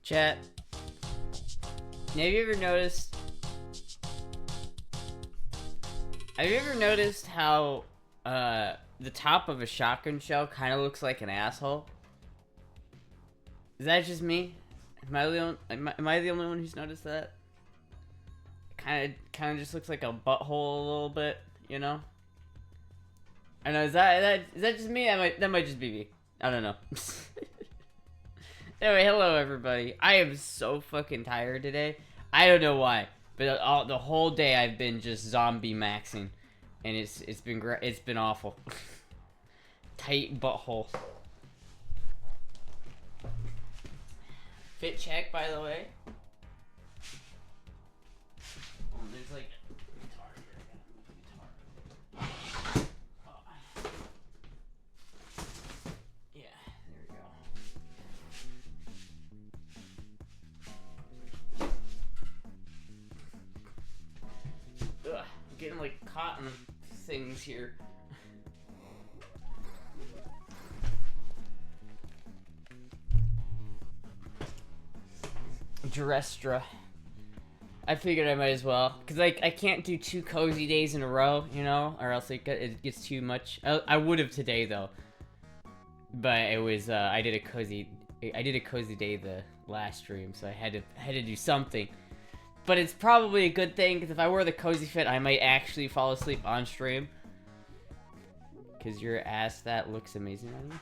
Chat, have you ever noticed? Have you ever noticed how the top of a shotgun shell kind of looks like an asshole? Is that just me? Am I the only one who's noticed that? Kind of just looks like a butthole a little bit, you know? I know. Is that just me? That might just be me. I don't know. Anyway, hello everybody. I am so fucking tired today. I don't know why, but the whole day I've been just zombie maxing, and it's been awful. Tight butthole. Fit check, by the way. Oh, there's like a guitar here. I gotta move the guitar. Oh. Yeah, there we go. Ugh, I'm getting like caught in things here. Astra. I figured I might as well, cause like I can't do 2 cozy days in a row, you know, or else it gets too much. I would have today though, but it was I did a cozy day the last stream, so I had to do something. But it's probably a good thing, because if I wore the cozy fit, I might actually fall asleep on stream. Cause your ass, that looks amazing on you.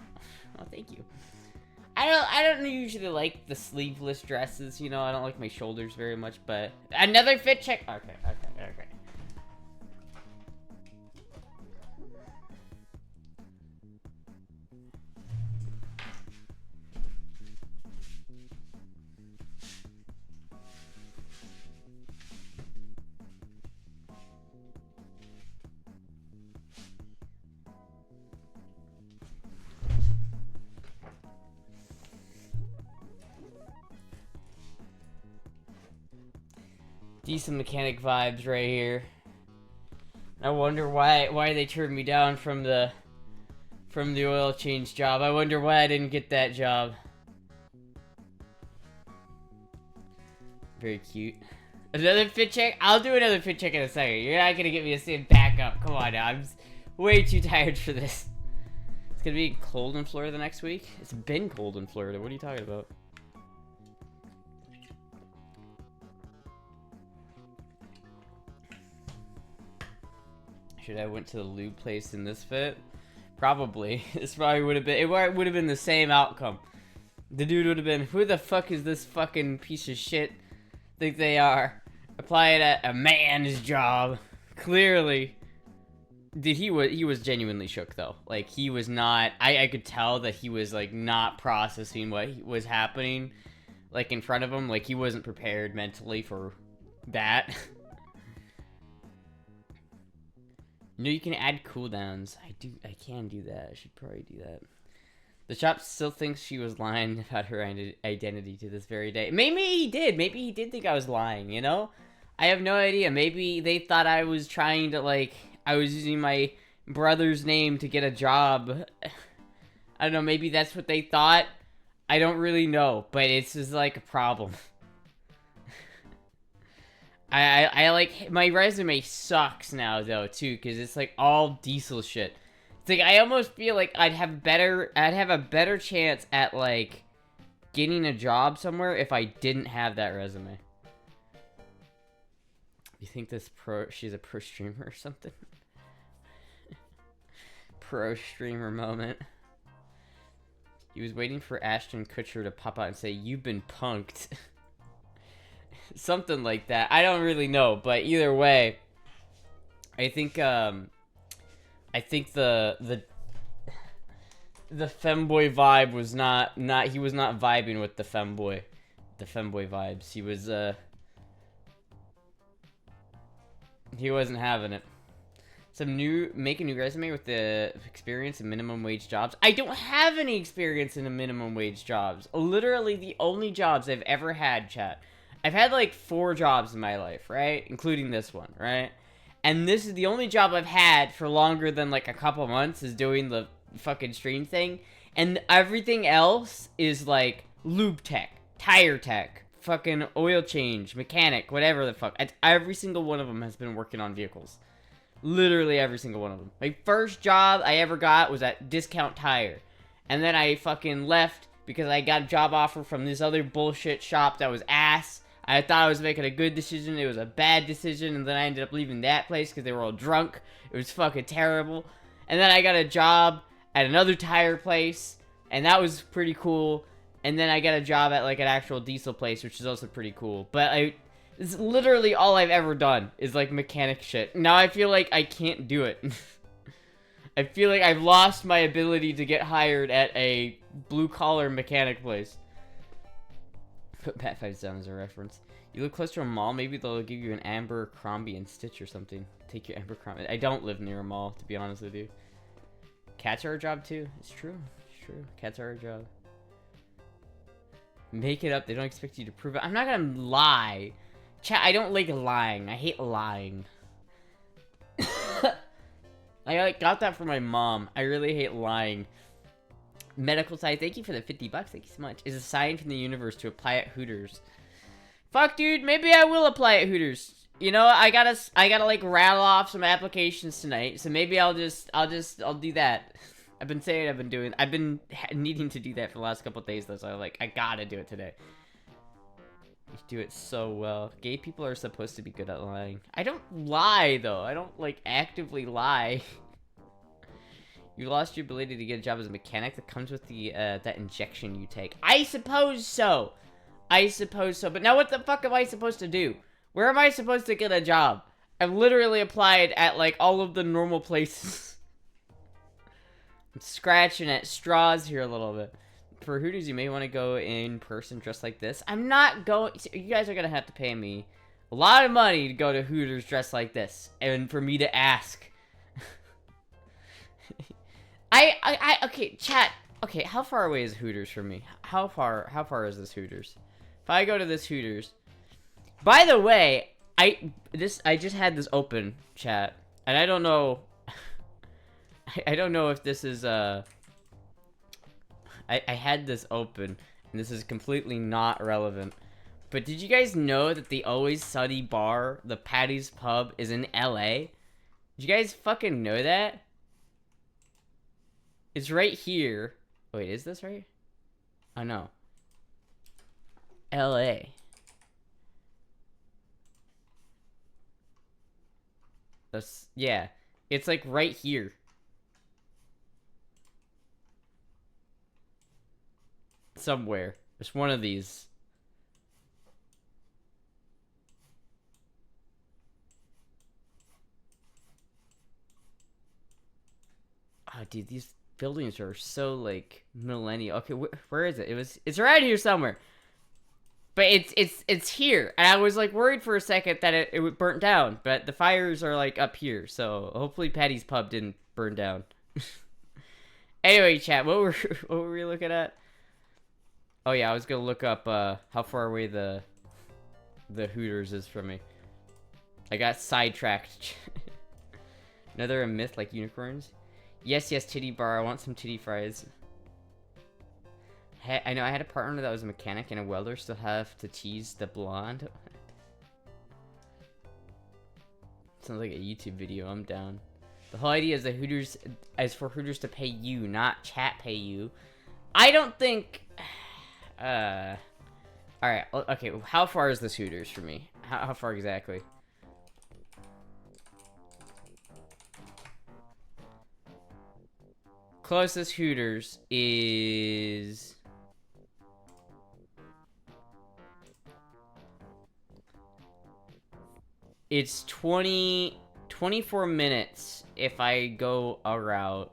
Oh, thank you. I don't usually like the sleeveless dresses, you know. I don't like my shoulders very much, but another fit check. Okay. Decent mechanic vibes right here. I wonder why they turned me down from the oil change job. I wonder why I didn't get that job. Very cute. Another fit check? I'll do another fit check in a second. You're not gonna get me to stand back up. Come on now. I'm way too tired for this. It's gonna be cold in Florida next week. It's been cold in Florida. What are you talking about? Should I went to the lube place in this fit? Probably. This probably would have been. It would have been the same outcome. The dude would have been, "Who the fuck is this fucking piece of shit? Think they are applying at a man's job?" Clearly, he was genuinely shook though. Like he was not. I could tell that he was like not processing what was happening, like in front of him. Like he wasn't prepared mentally for that. No, you can add cooldowns. I can do that. I should probably do that. The shop still thinks she was lying about her identity to this very day. Maybe he did. Maybe he did think I was lying, you know? I have no idea. Maybe they thought I was trying to, like, I was using my brother's name to get a job. I don't know. Maybe that's what they thought. I don't really know, but it's just, like, a problem. I like, my resume sucks now though too, because it's like all diesel shit. It's like I almost feel like I'd have a better chance at like getting a job somewhere if I didn't have that resume. You think she's a pro streamer or something? Pro streamer moment. He was waiting for Ashton Kutcher to pop out and say, "You've been punked." Something like that. I don't really know, but either way, I think the femboy vibe was not he was not vibing with the femboy vibes. He wasn't having it. Make a new resume with the experience in minimum wage jobs. I don't have any experience in the minimum wage jobs. Literally the only jobs I've ever had, chat. I've had like 4 jobs in my life, right? Including this one, right? And this is the only job I've had for longer than like a couple months, is doing the fucking stream thing. And everything else is like lube tech, tire tech, fucking oil change, mechanic, whatever the fuck. Every single one of them has been working on vehicles. Literally every single one of them. My first job I ever got was at Discount Tire. And then I fucking left because I got a job offer from this other bullshit shop that was ass. I thought I was making a good decision. It was a bad decision. And then I ended up leaving that place because they were all drunk. It was fucking terrible. And then I got a job at another tire place. And that was pretty cool. And then I got a job at like an actual diesel place, which is also pretty cool. But it's literally all I've ever done is like mechanic shit. Now I feel like I can't do it. I feel like I've lost my ability to get hired at a blue-collar mechanic place. Put Pat Fives down as a reference. You live close to a mall, maybe they'll give you an Abercrombie and Stitch or something. Take your Abercrombie. I don't live near a mall, to be honest with you. Cats are a job too. It's true. It's true. Cats are a job. Make it up. They don't expect you to prove it. I'm not gonna lie. Chat, I don't like lying. I hate lying. I like got that from my mom. I really hate lying. Medical side, thank you for the $50. Thank you so much. Is a sign from the universe to apply at Hooters. Fuck, dude. Maybe I will apply at Hooters. You know, I gotta like rattle off some applications tonight. So maybe I'll do that. I've been needing to do that for the last couple of days though. So I'm like, I gotta do it today. You do it so well. Gay people are supposed to be good at lying. I don't lie though. I don't like actively lie. You lost your ability to get a job as a mechanic. That comes with the that injection you take. I suppose so. I suppose so. But now what the fuck am I supposed to do? Where am I supposed to get a job? I've literally applied at like all of the normal places. I'm scratching at straws here a little bit. For Hooters, you may want to go in person dressed like this. I'm not going... You guys are going to have to pay me a lot of money to go to Hooters dressed like this. And for me to ask. Okay, chat. Okay, how far away is Hooters from me? How far is this Hooters? If I go to this Hooters... By the way, I just had this open, chat. And I don't know... I don't know if this is, I had this open, and this is completely not relevant. But did you guys know that the Always Sunny bar, the Patty's Pub, is in LA? Did you guys fucking know that? It's right here. Wait, is this right? Oh, no. LA. That's, yeah. It's like right here. Somewhere. There's one of these. Oh, dude, these buildings are so, like, millennial. Okay, where is it? It's right here somewhere. But it's here. And I was, like, worried for a second that it would burn down. But the fires are, like, up here. So, hopefully Patty's Pub didn't burn down. Anyway, chat, what were we looking at? Oh yeah, I was gonna look up how far away the Hooters is from me. I got sidetracked. Another a myth like unicorns? Yes, titty bar. I want some titty fries. I know I had a partner that was a mechanic and a welder. Still have to tease the blonde. Sounds like a YouTube video. I'm down. The whole idea is for Hooters to pay you, not chat pay you. I don't think. Alright, okay, how far is this Hooters for me? How far exactly? Closest Hooters is... It's 24 minutes if I go a route.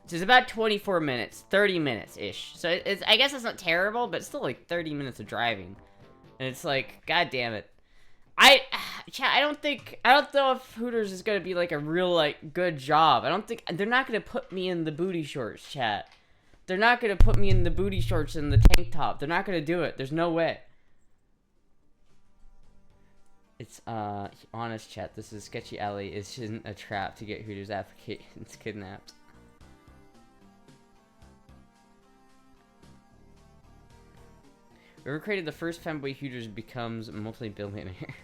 So it's about 24 minutes, 30 minutes-ish. So I guess it's not terrible, but it's still like 30 minutes of driving. And it's like, god damn it. Chat, I don't know if Hooters is gonna be like a real, like, good job. They're not gonna put me in the booty shorts, chat. They're not gonna put me in the booty shorts and the tank top. They're not gonna do it. There's no way. It's, honest, chat, this is Sketchy Alley. It's just a trap to get Hooters applications kidnapped. Whoever created the first fanboy Hooters becomes a multi-billionaire.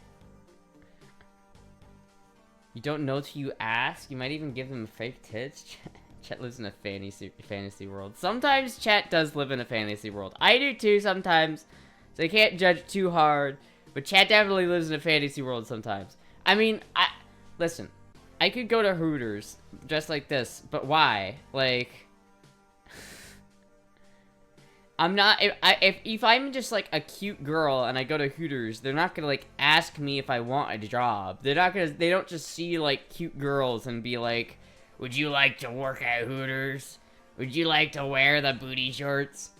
You don't know till you ask? You might even give them fake tits? Chat lives in a fantasy world. Sometimes chat does live in a fantasy world. I do too sometimes. So I can't judge too hard. But chat definitely lives in a fantasy world sometimes. I mean, listen. I could go to Hooters just like this, but why? Like, I'm not. If I'm just like a cute girl and I go to Hooters, they're not gonna like ask me if I want a job. They're not gonna. They don't just see like cute girls and be like, "Would you like to work at Hooters? Would you like to wear the booty shorts?"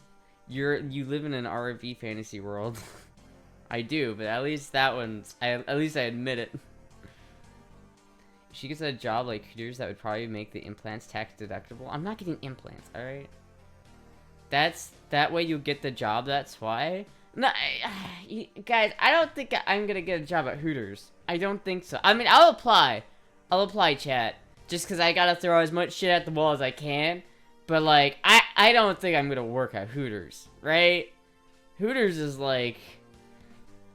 You live in an RV fantasy world. I do, but at least that one's. At least I admit it. If she gets a job like Hooters, that would probably make the implants tax deductible. I'm not getting implants, alright? That way you'll get the job, that's why. No, guys, I don't think I'm gonna get a job at Hooters. I don't think so. I mean, I'll apply. I'll apply, chat. Just because I gotta throw as much shit at the wall as I can. But, like, I don't think I'm gonna work at Hooters, right? Hooters is like...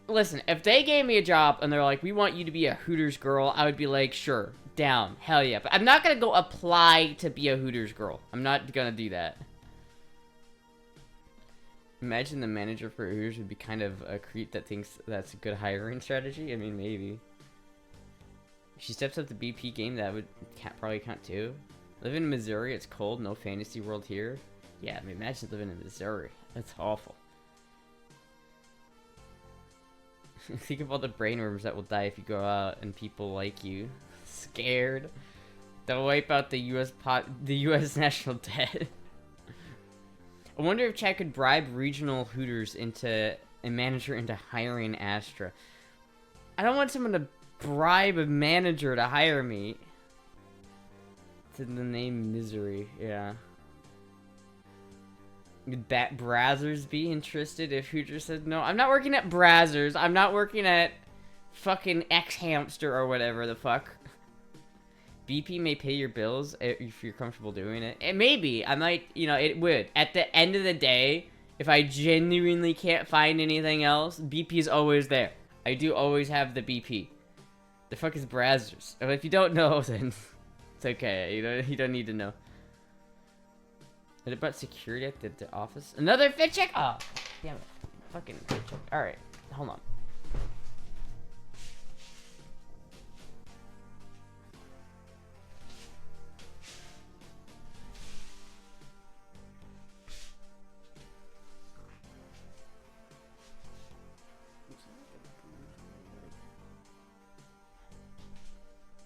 Listen, if they gave me a job and they're like, we want you to be a Hooters girl, I would be like, sure, down, hell yeah. But I'm not gonna go apply to be a Hooters girl. I'm not gonna do that. Imagine the manager for Hooters would be kind of a creep that thinks that's a good hiring strategy. I mean, maybe. If she steps up the BP game, that would probably count too. Living in Missouri, it's cold, no fantasy world here. Yeah, I mean, imagine living in Missouri. That's awful. Think of all the brainworms that will die if you go out and people like you. Scared. They'll wipe out the U.S. national debt. I wonder if chat could bribe regional Hooters into a manager into hiring Astra. I don't want someone to bribe a manager to hire me. It's in the name Misery, yeah. Would Brazzers be interested if Hooters said no? I'm not working at Brazzers. I'm not working at fucking X Hamster or whatever the fuck. BP may pay your bills if you're comfortable doing it. It may be. I might, you know, it would. At the end of the day, if I genuinely can't find anything else, BP is always there. I do always have the BP. The fuck is Brazzers? Well, if you don't know, then it's okay. You don't need to know. What about security at the office? Another fit check? Oh, damn it. Fucking fit check. Alright, hold on.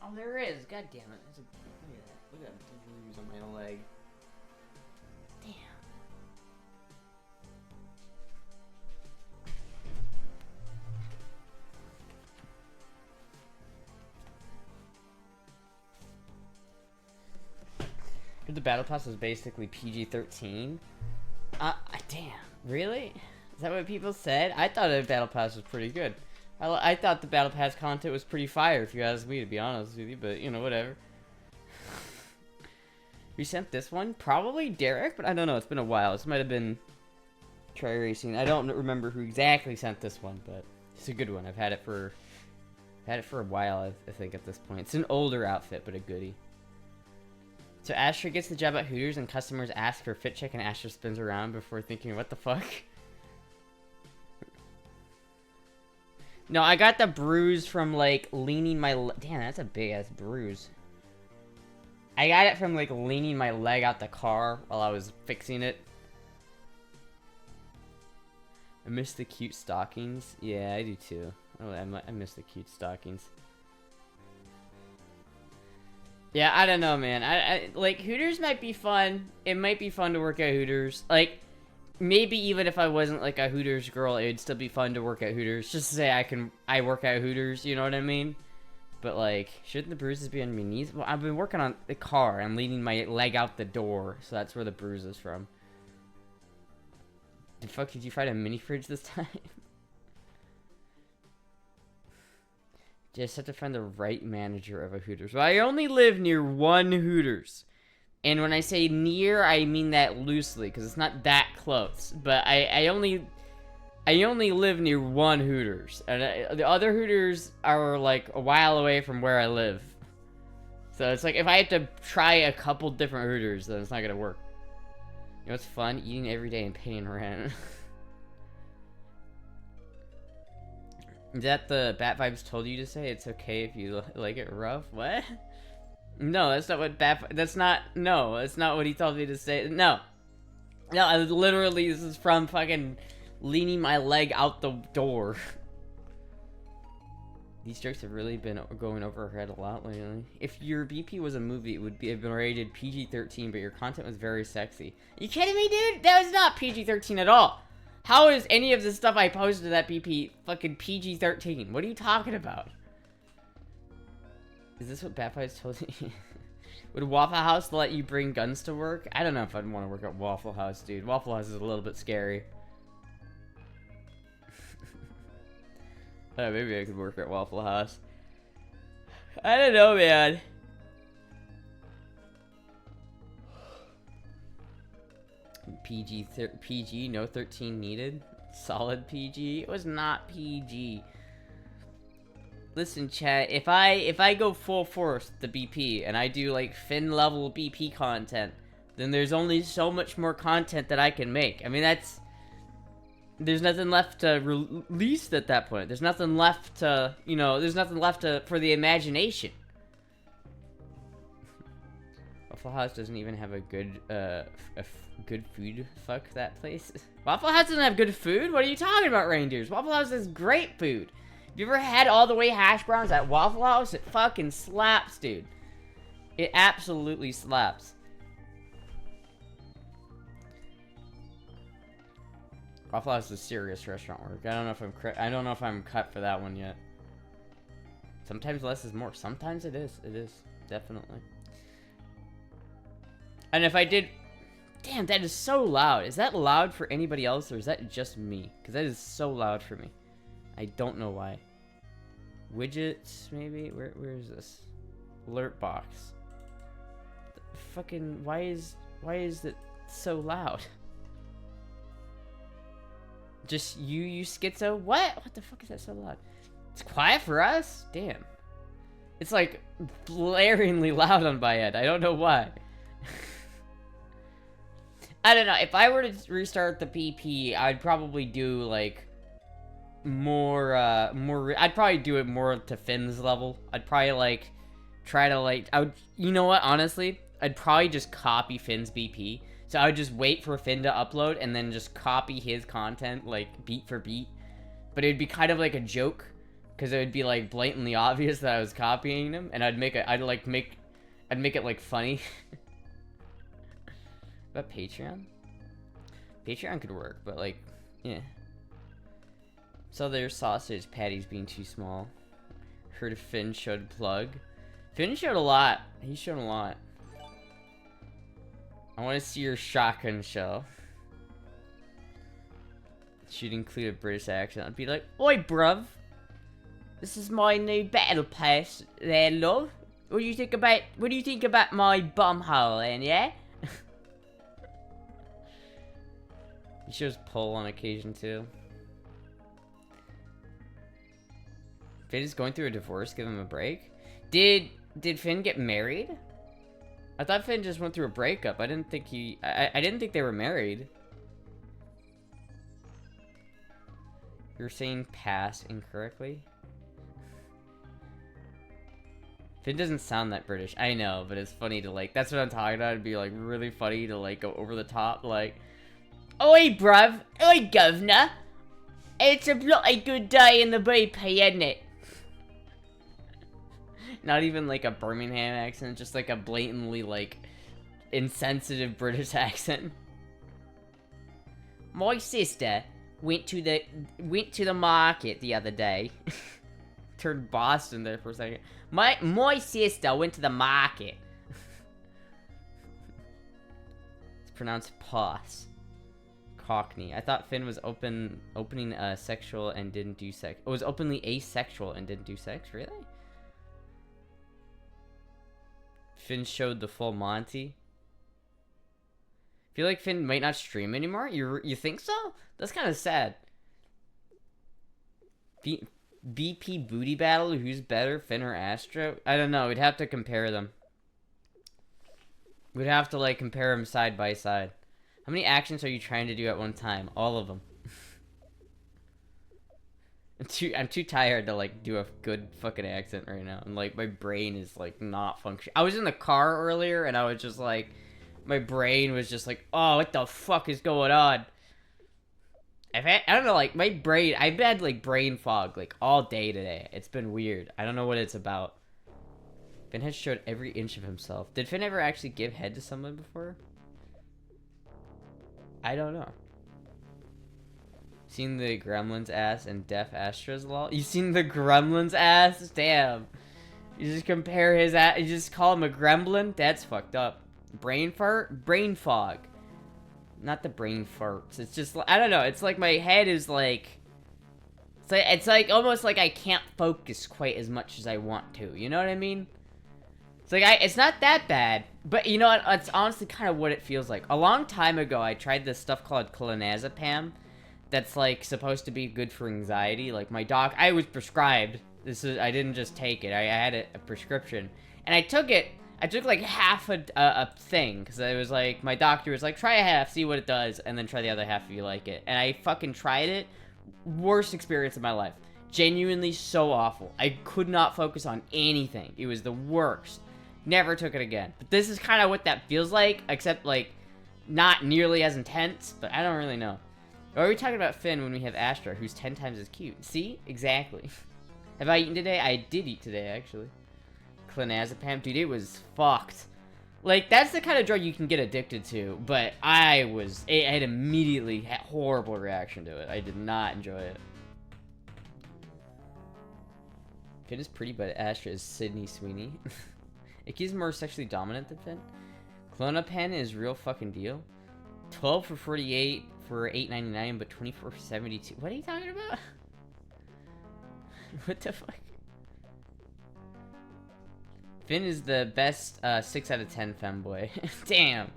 Oh, there is. God damn it. Look at that. Look at that bruise on my leg. Damn. The battle pass was basically PG-13. Damn. Really? Is that what people said? I thought the battle pass was pretty good. I thought the battle pass content was pretty fire, if you ask me, to be honest with you. But, you know, whatever. Who sent this one? Probably Derek, but I don't know. It's been a while. This might have been Try Racing. I don't remember who exactly sent this one, but it's a good one. I've had it for a while, I think, at this point. It's an older outfit, but a goodie. So Astra gets the job at Hooters, and customers ask for a fit check, and Astra spins around before thinking, what the fuck? No, I got the bruise from, like, leaning my... Damn, that's a big-ass bruise. I got it from, like, leaning my leg out the car while I was fixing it. I miss the cute stockings. Yeah, I do too. Oh, I miss the cute stockings. Yeah, I don't know, man. I like, Hooters might be fun. It might be fun to work at Hooters. Like, maybe even if I wasn't, like, a Hooters girl, it'd still be fun to work at Hooters. Just to say I work at Hooters, you know what I mean? But, like, shouldn't the bruises be on my knees? Well, I've been working on the car. I'm leaning my leg out the door, so that's where the bruise is from. The fuck, did you find a mini fridge this time? Just have to find the right manager of a Hooters. Well, I only live near one Hooters. And when I say near, I mean that loosely, because it's not that close. But I only I only live near one Hooters, and the other Hooters are like a while away from where I live. So it's like if I have to try a couple different Hooters, then it's not gonna work. You know what's fun? Eating every day and paying rent. Is that the Bat Vibes told you to say? It's okay if you like it rough? What? No, that's not what that's not what he told me to say. No, I literally, this is from fucking leaning my leg out the door. These jokes have really been going over her head a lot lately. If your BP was a movie, it would have been rated PG-13, but your content was very sexy. Are you kidding me, dude? That was not PG-13 at all. How is any of the stuff I posted that BP fucking PG-13? What are you talking about? Is this what Batfights told you? Would Waffle House let you bring guns to work? I don't know if I'd want to work at Waffle House, dude. Waffle House is a little bit scary. Maybe I could work at Waffle House. I don't know, man. PG, no 13 needed. Solid PG. It was not PG. Listen, chat. If I go full force the BP and I do like Finn level BP content, then there's only so much more content that I can make. I mean, there's nothing left to release at that point. There's nothing left to, there's nothing left for the imagination. Waffle House doesn't even have a good, good food. Fuck that place. Waffle House doesn't have good food? What are you talking about, reindeers? Waffle House has great food. Have you ever had all the way hash browns at Waffle House? It fucking slaps, dude. It absolutely slaps. Waffle House is serious restaurant work. I don't know if I'm cut for that one yet. Sometimes less is more. Sometimes it is. It is definitely. And if I did, damn, that is so loud. Is that loud for anybody else, or is that just me? Because that is so loud for me. I don't know why. Widgets, maybe. Where is this? Alert box. Fucking why is it so loud? Just you schizo? What the fuck is that so loud? It's quiet for us? Damn. It's like blaringly loud on my end. I don't know why. I don't know. If I were to restart the PP, I'd probably do like more I'd probably do it more to Finn's level. I'd probably like try to like you know what, honestly, I'd probably just copy Finn's BP. So I would just wait for Finn to upload and then just copy his content, like, beat for beat. But it would be kind of like a joke, because it would be, like, blatantly obvious that I was copying him, and I'd make it, like, funny. But Patreon? Patreon could work, but, like, yeah. So there's sausage patties being too small. Heard Finn showed plug. Finn showed a lot. He showed a lot. I want to see your shotgun shell. Should include a British accent. I'd be like, "Oi, bruv. This is my new battle pass there, love. What do you think about my bumhole, then, yeah?" He shows pull on occasion, too. Finn is going through a divorce. Give him a break. Did Finn get married? I thought Finn just went through a breakup. I didn't think I didn't think they were married. You're saying pass incorrectly? Finn doesn't sound that British. I know, but it's funny to like, that's what I'm talking about. It'd be like really funny to like go over the top like, "Oi, bruv. Oi, governor. It's a bloody good day in the BP, isn't it?" Not even like a Birmingham accent, just like a blatantly like insensitive British accent. My sister went to the market the other day. Turned Boston there for a second. My sister went to the market. It's pronounced pos. Cockney. I thought Finn was opening sexual and didn't do sex. It was openly asexual and didn't do sex. Really? Finn showed the full Monty. Feel like Finn might not stream anymore? You think so? That's kind of sad. BP booty battle, who's better, Finn or Astra? I don't know, we'd have to compare them. We'd have to, like, compare them side by side. How many actions are you trying to do at one time? All of them. I'm too tired to, like, do a good fucking accent right now. And, like, my brain is, like, not functioning. I was in the car earlier, and I was just, like... My brain was just like, oh, what the fuck is going on? I don't know, like, my brain... I've had, like, brain fog, like, all day today. It's been weird. I don't know what it's about. Finn has showed every inch of himself. Did Finn ever actually give head to someone before? I don't know. Seen the gremlin's ass and deaf Astra's lol? You seen the gremlin's ass? Damn. You just compare his ass, you just call him a gremlin? That's fucked up. Brain fart? Brain fog. Not the brain farts. It's just, I don't know, it's like my head is like... It's like almost like I can't focus quite as much as I want to. You know what I mean? It's like, it's not that bad, but you know what? It's honestly kind of what it feels like. A long time ago, I tried this stuff called clonazepam that's, like, supposed to be good for anxiety. Like, my doc, I was prescribed. I didn't just take it. I had a prescription. And I took it. I took, like, half a thing, because it was, like, my doctor was like, try a half, see what it does, and then try the other half if you like it. And I fucking tried it. Worst experience of my life. Genuinely so awful. I could not focus on anything. It was the worst. Never took it again. But this is kind of what that feels like, except, like, not nearly as intense, but I don't really know. Or are we talking about Finn when we have Astra, who's 10 times as cute? See? Exactly. Have I eaten today? I did eat today, actually. Clonazepam. Dude, it was fucked. Like, that's the kind of drug you can get addicted to, but I had immediately had horrible reaction to it. I did not enjoy it. Finn is pretty, but Astra is Sydney Sweeney. Iki's more sexually dominant than Finn. Clonazepam is real fucking deal. 12 for 48 for $8.99, but 24 for 72. What are you talking about? What the fuck? Finn is the best 6 out of 10 femboy. Damn.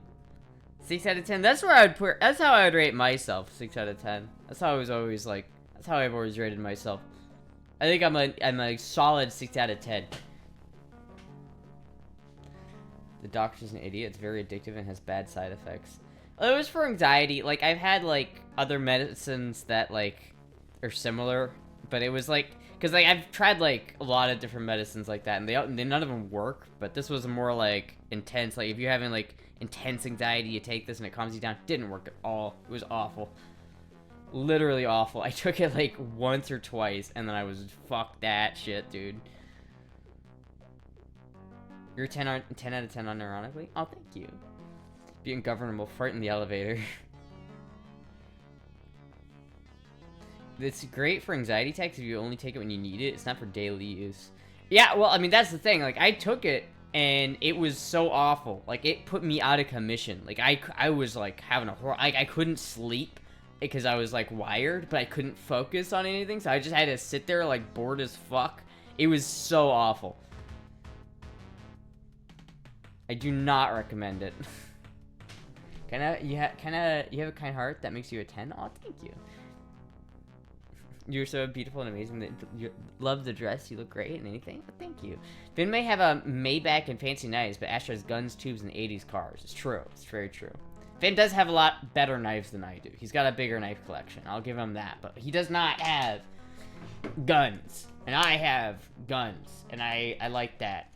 6 out of 10. That's where I would put. That's how I would rate myself. 6 out of 10. That's how I was always like. That's how I've always rated myself. I think I'm a solid 6 out of 10. The doctor's an idiot. It's very addictive and has bad side effects. It was for anxiety. Like, I've had, like, other medicines that, like, are similar. But it was, like... Because, like, I've tried, like, a lot of different medicines like that. And they none of them work. But this was more, like, intense. Like, if you're having, like, intense anxiety, you take this and it calms you down. It didn't work at all. It was awful. Literally awful. I took it, like, once or twice. And then I was... Fuck that shit, dude. You're 10 out of 10 unironically? Oh, thank you. Be ungovernable. Fart in the elevator. It's great for anxiety attacks if you only take it when you need it. It's not for daily use. Yeah, well, I mean, that's the thing. Like, I took it, and it was so awful. Like, it put me out of commission. Like, I was, like, having a horror... I couldn't sleep because I was, like, wired, but I couldn't focus on anything, so I just had to sit there, like, bored as fuck. It was so awful. I do not recommend it. You have a kind heart that makes you a 10? Oh, thank you. You're so beautiful and amazing that you love the dress. You look great and anything. But thank you. Finn may have a Maybach and fancy knives, but Astra has guns, tubes, and 80s cars. It's true. It's very true. Finn does have a lot better knives than I do. He's got a bigger knife collection. I'll give him that. But he does not have guns. And I have guns. And I like that.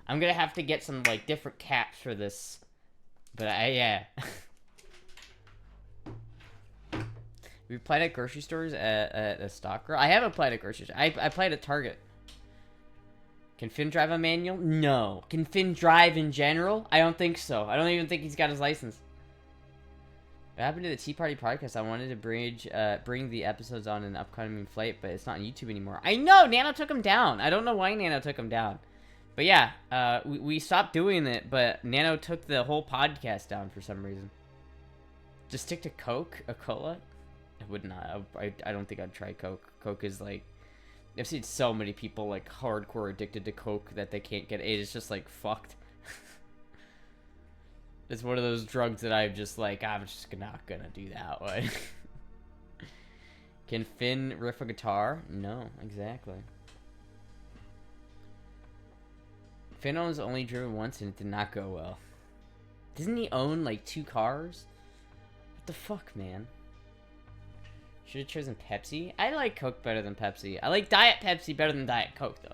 I'm gonna have to get some, like, different caps for this. But yeah. We played at grocery stores at a stock girl. I haven't played at grocery stores. I played at Target. Can Finn drive a manual? No. Can Finn drive in general? I don't think so. I don't even think he's got his license. What happened to the Tea Party podcast? I wanted to bring the episodes on an upcoming flight, but it's not on YouTube anymore. I know! Nano took him down. I don't know why Nano took him down. But yeah, we stopped doing it, but Nano took the whole podcast down for some reason. Just stick to Coke? A cola? I would not. I don't think I'd try Coke. Coke is like... I've seen so many people like hardcore addicted to Coke that they can't get it. It's just like fucked. It's one of those drugs that I'm just like, I'm just not gonna do that one. Can Finn riff a guitar? No, exactly. Finn owns only driven once and it did not go well. Doesn't he own like 2 cars? What the fuck, man? Should have chosen Pepsi. I like Coke better than Pepsi. I like Diet Pepsi better than Diet Coke, though.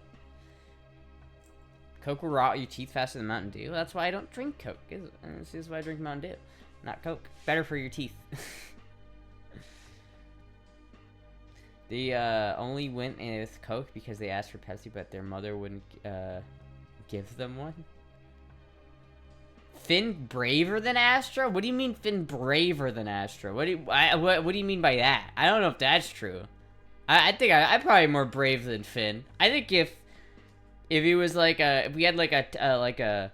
Coke will rot your teeth faster than Mountain Dew. That's why I don't drink Coke. This is why I drink Mountain Dew, not Coke. Better for your teeth. They only went with Coke because they asked for Pepsi, but their mother wouldn't give them one. Finn braver than Astra? What do you mean Finn braver than Astra? What do you mean by that? I don't know if that's true. I think I'm probably more brave than Finn. I think if he was like if we had like a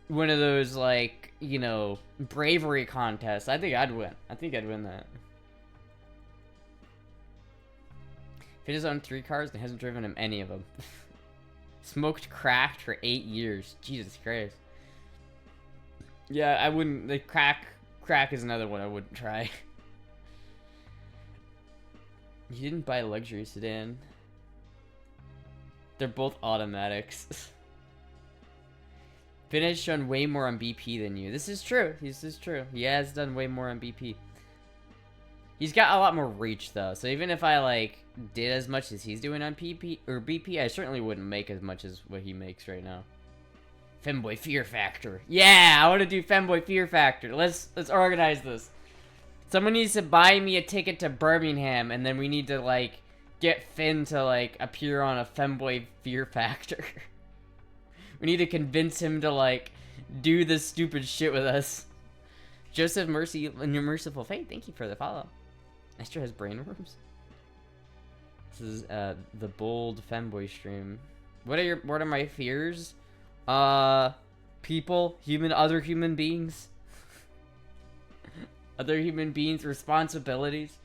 one of those, like, you know, bravery contests, I think I'd win. I think I'd win that. Finn has owned 3 cars and hasn't driven any of them. Smoked crack for 8 years. Jesus Christ. Yeah, I wouldn't. Like, crack is another one I wouldn't try. You didn't buy a luxury sedan. They're both automatics. Finn has shown way more on BP than you. This is true. This is true. He has done way more on BP. He's got a lot more reach, though. So even if I, like, did as much as he's doing on BP, I certainly wouldn't make as much as what he makes right now. Femboy Fear Factor. Yeah, I want to do Femboy Fear Factor. Let's organize this. Someone needs to buy me a ticket to Birmingham, and then we need to, like, get Finn to, like, appear on a Femboy Fear Factor. We need to convince him to, like, do this stupid shit with us. Joseph Mercy and your merciful fate, thank you for the follow. Astra has brain worms. This is the bold femboy stream. What are my fears? People, other human beings. Other human beings' responsibilities.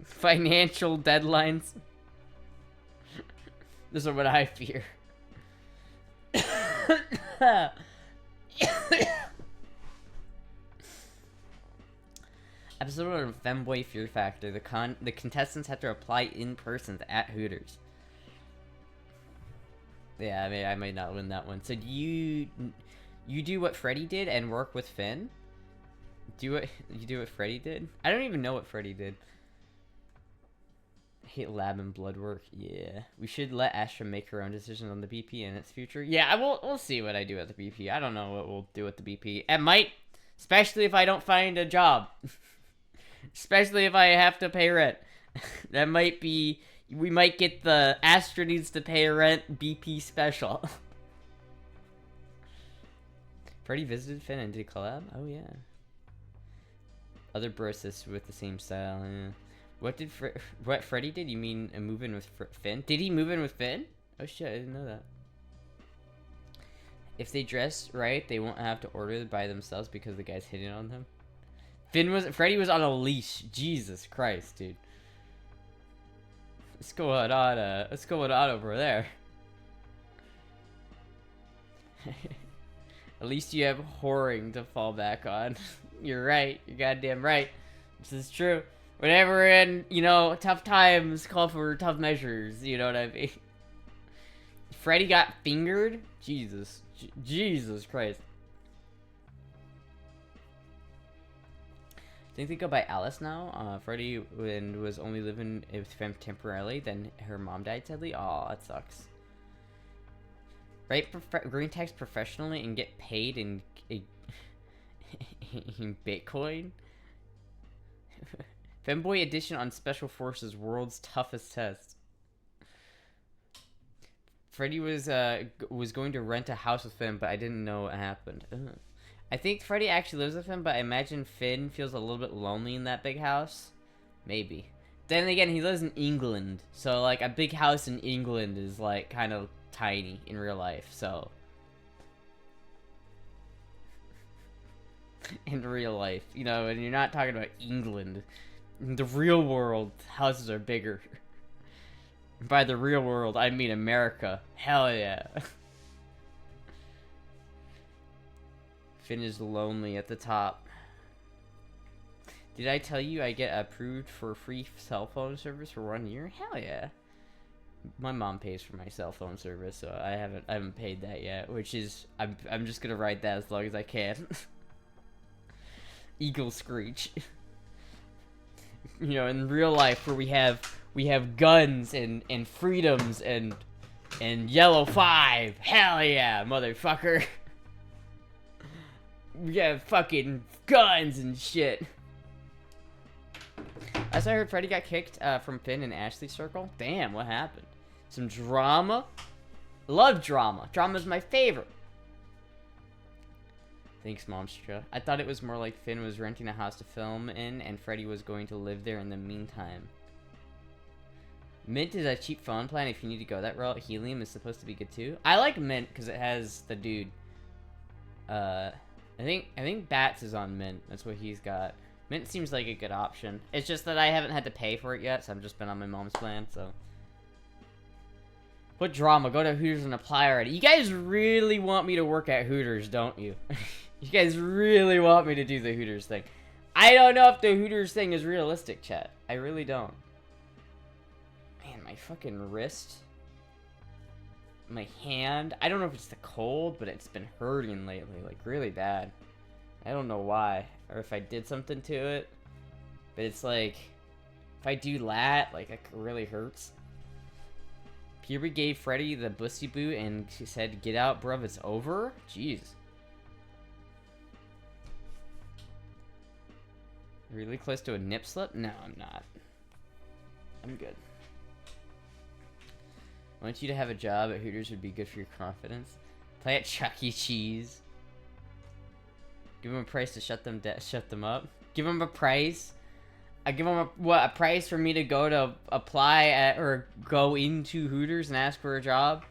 Financial deadlines. This is what I fear. Episode of Femboy Fear Factor. The contestants have to apply in person at Hooters. Yeah, I might not win that one. So do you do what Freddy did and work with Finn? You do what Freddy did? I don't even know what Freddy did. I hate lab and blood work. Yeah, we should let Astra make her own decisions on the BP and its future. Yeah, we'll see what I do at the BP. I don't know what we'll do at the BP. It might, especially if I don't find a job. Especially if I have to pay rent. That might be... We might get the Astra needs to pay rent BP special. Freddy visited Finn and did a collab? Oh, yeah. Other brosis with the same style. Yeah. What Freddy did? You mean a move in with Finn? Did he move in with Finn? Oh, shit. I didn't know that. If they dress right, they won't have to order it by themselves because the guy's hitting on them. Freddy was on a leash. Jesus Christ, dude. What's going on over there? At least you have whoring to fall back on. You're right. You're goddamn right. This is true. Whenever we're in, you know, tough times, call for tough measures. You know what I mean? Freddy got fingered? Jesus. Jesus Christ. I think they go by Alice now. Freddy was only living with Fem temporarily, then her mom died sadly. Aw, that sucks. Write green text professionally and get paid in Bitcoin? Femboy edition on Special Forces World's Toughest Test. Freddy was going to rent a house with Finn, but I didn't know what happened. Ugh. I think Freddy actually lives with him, but I imagine Finn feels a little bit lonely in that big house. Maybe. Then again, he lives in England, so like a big house in England is like kind of tiny in real life, so. In real life, you know, and you're not talking about England. In the real world, houses are bigger. By the real world, I mean America. Hell yeah. Finn is lonely at the top. Did I tell you I get approved for free cell phone service for 1 year? Hell yeah. My mom pays for my cell phone service, so I haven't paid that yet, which is I'm just gonna ride that as long as I can. Eagle screech. You know, in real life where we have guns and freedoms and yellow 5. Hell yeah, motherfucker. We have fucking guns and shit. As I heard, Freddy got kicked from Finn and Ashley's circle. Damn, what happened? Some drama. Love drama. Drama's my favorite. Thanks, Monstra. I thought it was more like Finn was renting a house to film in, and Freddy was going to live there in the meantime. Mint is a cheap phone plan if you need to go that route. Helium is supposed to be good too. I like Mint because it has the dude. I think Bats is on Mint. That's what he's got. Mint seems like a good option. It's just that I haven't had to pay for it yet, so I've just been on my mom's plan, so. What drama? Go to Hooters and apply already. You guys really want me to work at Hooters, don't you? You guys really want me to do the Hooters thing. I don't know if the Hooters thing is realistic, chat. I really don't. Man, my fucking wrist. My hand. I don't know if it's the cold, but it's been hurting lately, like really bad. I don't know why, or if I did something to it, but it's like, if I do lat, like it really hurts. Puberty gave Freddy the bussy boot and she said, "Get out, bruv, it's over." Jeez. Really close to a nip slip? No, I'm not. I'm good. I want you to have a job at Hooters would be good for your confidence. Play at Chuck E. Cheese. Give them a price to shut them up. Give them a price. I give them a price for me to go to apply at or go into Hooters and ask for a job.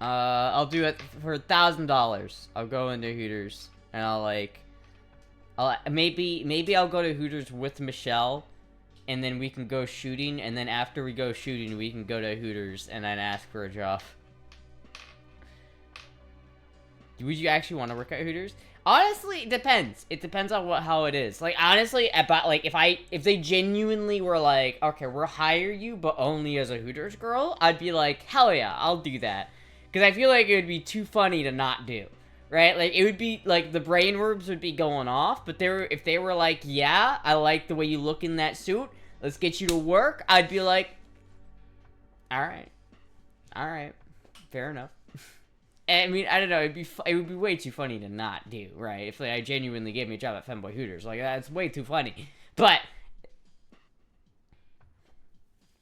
I'll do it for $1,000. I'll go into Hooters and maybe I'll go to Hooters with Michelle, and then we can go shooting, and then after we go shooting, we can go to Hooters and then ask for a job. Would you actually want to work at Hooters? Honestly, it depends. It depends on how it is. Like, honestly, about like if they genuinely were like, okay, we'll hire you, but only as a Hooters girl, I'd be like, hell yeah, I'll do that. Because I feel like it would be too funny to not do, right? Like, it would be like the brainworms would be going off, but if they were like, yeah, I like the way you look in that suit, let's get you to work, I'd be like, all right, fair enough. I mean, I don't know, it would be way too funny to not do, right? If I genuinely gave me a job at Femboy Hooters, like, that's way too funny. But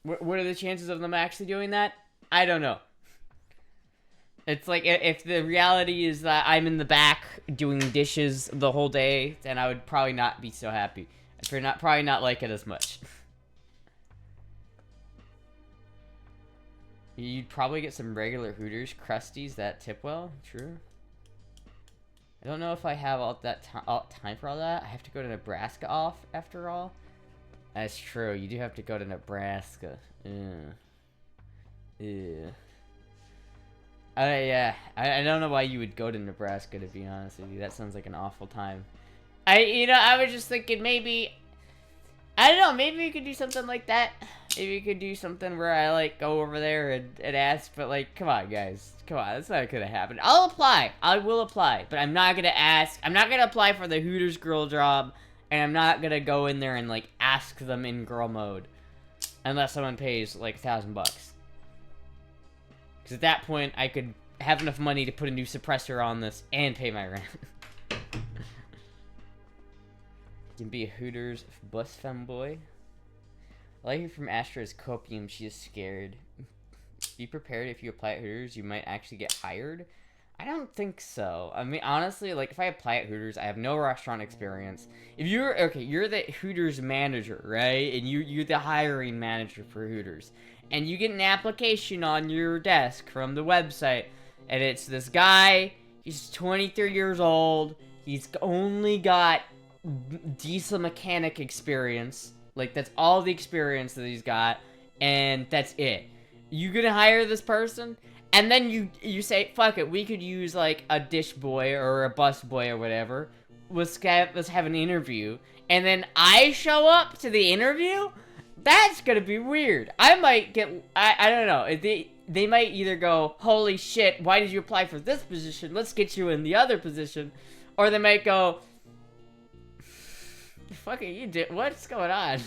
what are the chances of them actually doing that? I don't know. It's like, if the reality is that I'm in the back doing dishes the whole day, then I would probably not be so happy. I'd probably not like it as much. You'd probably get some regular Hooters crusties that tip well. True. I don't know if I have all time for all that. I have to go to Nebraska after all. That's true. You do have to go to Nebraska. Yeah. Yeah. I don't know why you would go to Nebraska, to be honest with you. That sounds like an awful time. I was just thinking maybe, I don't know, maybe we could do something like that. Maybe we could do something where I, like, go over there and ask, but, like, come on, guys. Come on, that's not gonna happen. I'll apply. I will apply, but I'm not gonna ask. I'm not gonna apply for the Hooters girl job, and I'm not gonna go in there and, like, ask them in girl mode. Unless someone pays, like, $1,000 bucks. Because at that point, I could have enough money to put a new suppressor on this and pay my rent. You can be a Hooters bus femboy. I like her from Astra's copium. She is scared. Be prepared if you apply at Hooters, you might actually get hired. I don't think so. I mean, honestly, like, if I apply at Hooters, I have no restaurant experience. If you're the Hooters manager, right? And you're the hiring manager for Hooters. And you get an application on your desk from the website. And it's this guy, he's 23 years old. He's only got diesel mechanic experience. Like, that's all the experience that he's got, and that's it. You gonna hire this person? And then you say, fuck it, we could use like a dish boy or a bus boy or whatever. Let's have an interview. And then I show up to the interview? That's gonna be weird. I might get, I don't know. They might either go, holy shit, why did you apply for this position? Let's get you in the other position. Or they might go, the fuck are you doing? What's going on?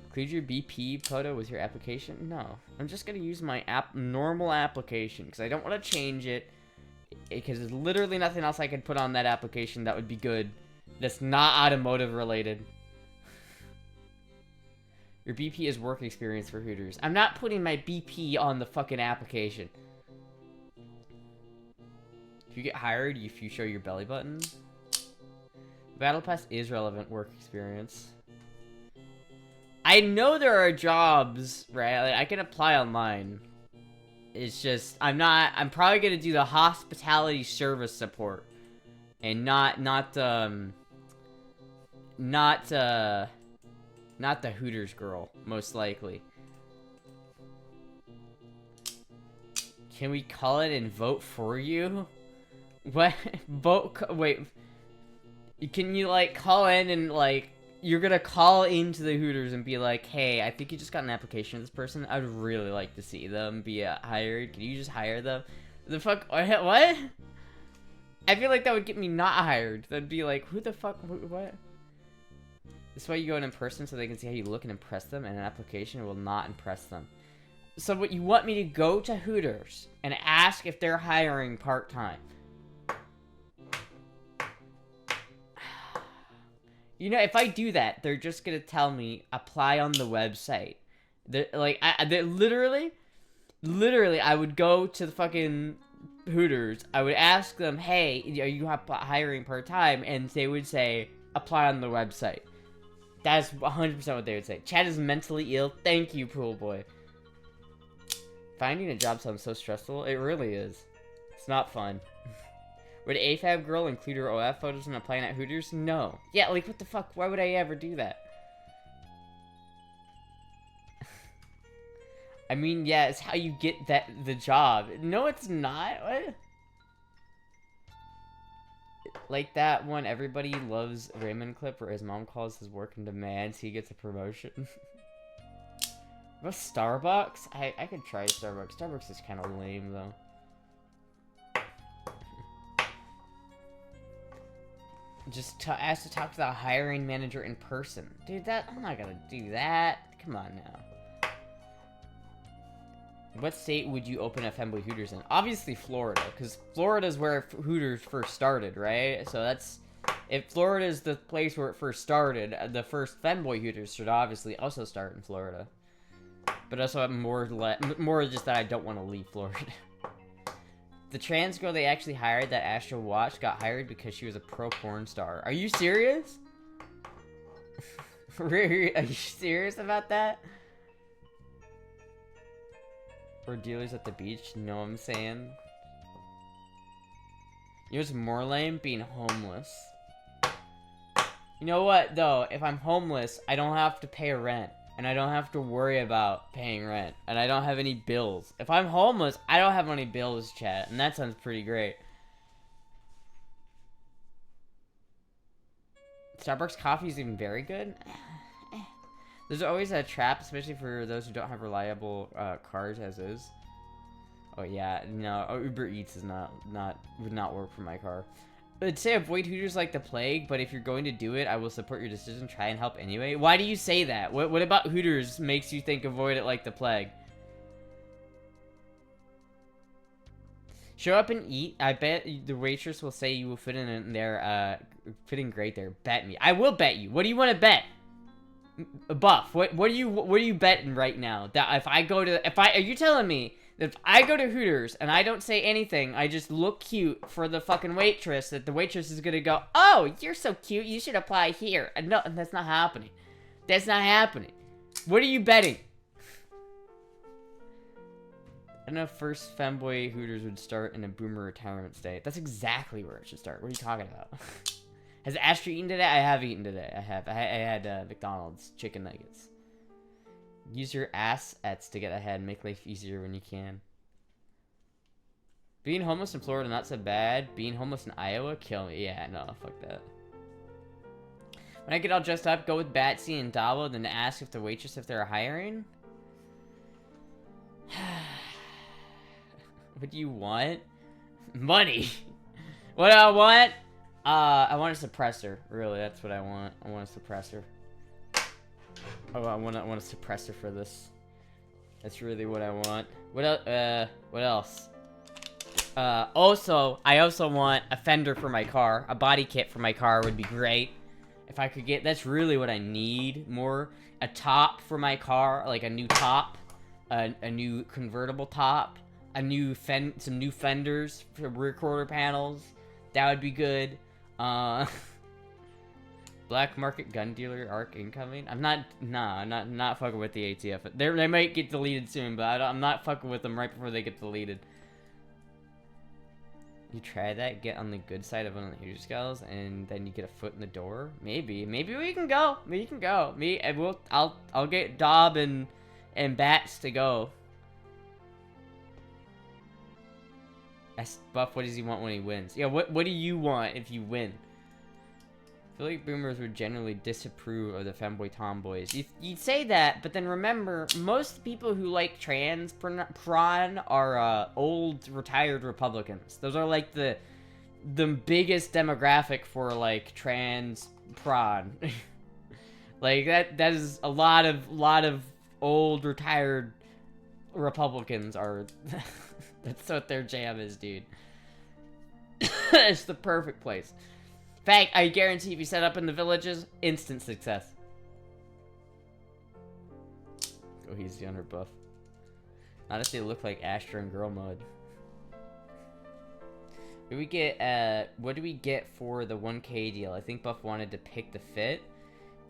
Include your BP photo with your application? No. I'm just gonna use my normal application because I don't want to change it. Because there's literally nothing else I could put on that application that would be good. That's not automotive related. Your BP is work experience for Hooters. I'm not putting my BP on the fucking application. If you get hired, if you show your belly button. Battle Pass is relevant work experience. I know there are jobs, right? Like, I can apply online. It's just, I'm probably gonna do the hospitality service support. And not the Hooters girl, most likely. Can we call it and vote for you? What? Wait. Can you, like, call in and, like, you're gonna call into the Hooters and be like, hey, I think you just got an application of this person. I'd really like to see them be hired. Can you just hire them? The fuck? What? I feel like that would get me not hired. That'd be like, who the fuck? What? This way you go in person so they can see how you look and impress them, and an application will not impress them. So what, you want me to go to Hooters and ask if they're hiring part-time? You know, if I do that, they're just gonna tell me, apply on the website. They're, like, literally, I would go to the fucking Hooters. I would ask them, hey, are you hiring part-time? And they would say, apply on the website. That's 100% what they would say. Chad is mentally ill. Thank you, pool boy. Finding a job sounds so stressful. It really is. It's not fun. Would AFAB girl include her OF photos when applying at Hooters? No. Yeah, like, what the fuck? Why would I ever do that? I mean, yeah, it's how you get the job. No, it's not. What? Like that one, everybody loves Raymond clip where his mom calls his work and demands he gets a promotion. What, Starbucks? I could try Starbucks. Starbucks is kind of lame, though. Just ask to talk to the hiring manager in person. Dude, I'm not gonna do that. Come on now. What state would you open a Femboy Hooters in? Obviously Florida, because Florida's where Hooters first started, right? So that's... If Florida is the place where it first started, the first Femboy Hooters should obviously also start in Florida. But also more just that I don't want to leave Florida. The trans girl they actually hired that Astra watched got hired because she was a pro porn star. Are you serious? Are you serious about that? Or dealers at the beach? You know what I'm saying? You know what's more lame? Being homeless. You know what, though? If I'm homeless, I don't have to pay rent. And I don't have to worry about paying rent. And I don't have any bills. If I'm homeless, I don't have any bills, chat. And that sounds pretty great. Starbucks coffee is even very good. There's always a trap, especially for those who don't have reliable cars as is. Oh yeah, no, Uber Eats is would not work for my car. I'd say avoid Hooters like the plague, but if you're going to do it, I will support your decision. Try and help anyway. Why do you say that? What about Hooters makes you think avoid it like the plague? Show up and eat. I bet the waitress will say you will fit in there, fit in great there. Bet me. I will bet you. What do you want to bet? Buff. What are you betting right now? That if I go to, are you telling me that if I go to Hooters and I don't say anything, I just look cute for the fucking waitress, that the waitress is gonna go, oh, you're so cute, you should apply here. And no, that's not happening. That's not happening. What are you betting? I don't know if first femboy Hooters would start in a boomer retirement state. That's exactly where it should start. What are you talking about? Has Astra eaten today? I have eaten today. I have. I had McDonald's chicken nuggets. Use your assets to get ahead. Make life easier when you can. Being homeless in Florida, not so bad. Being homeless in Iowa, kill me. Yeah, no, fuck that. When I get all dressed up, go with Batsy and Dawa, then ask if the waitress if they're hiring. What do you want? Money. What do I want? I want a suppressor. Really, that's what I want. I want a suppressor. Oh, I want a suppressor for this. That's really what I want. What else? Also, I also want a fender for my car. A body kit for my car would be great. If I could get, that's really what I need more. A top for my car, like a new top. A new convertible top. Some new fenders for rear quarter panels. That would be good. Black market gun dealer arc incoming. I'm not fucking with the ATF. They might get deleted soon, but I'm not fucking with them right before they get deleted. You try that, get on the good side of one of the Hoosier Skulls, and then you get a foot in the door. Maybe we can go. We can go. I'll get Dob and Bats to go. Buff, what does he want when he wins? Yeah, what do you want if you win? I feel like boomers would generally disapprove of the femboy tomboys. You'd say that, but then remember, most people who like trans prawn are old retired Republicans. Those are like the biggest demographic for like trans prawn. Like that is a lot of old retired Republicans are. That's what their jam is, dude. It's the perfect place. In fact, I guarantee if you set up in the villages, instant success. Oh, he's the underbuff. Honestly, they look like Astra in girl mode. What do we get for the 1K deal? I think Buff wanted to pick the fit.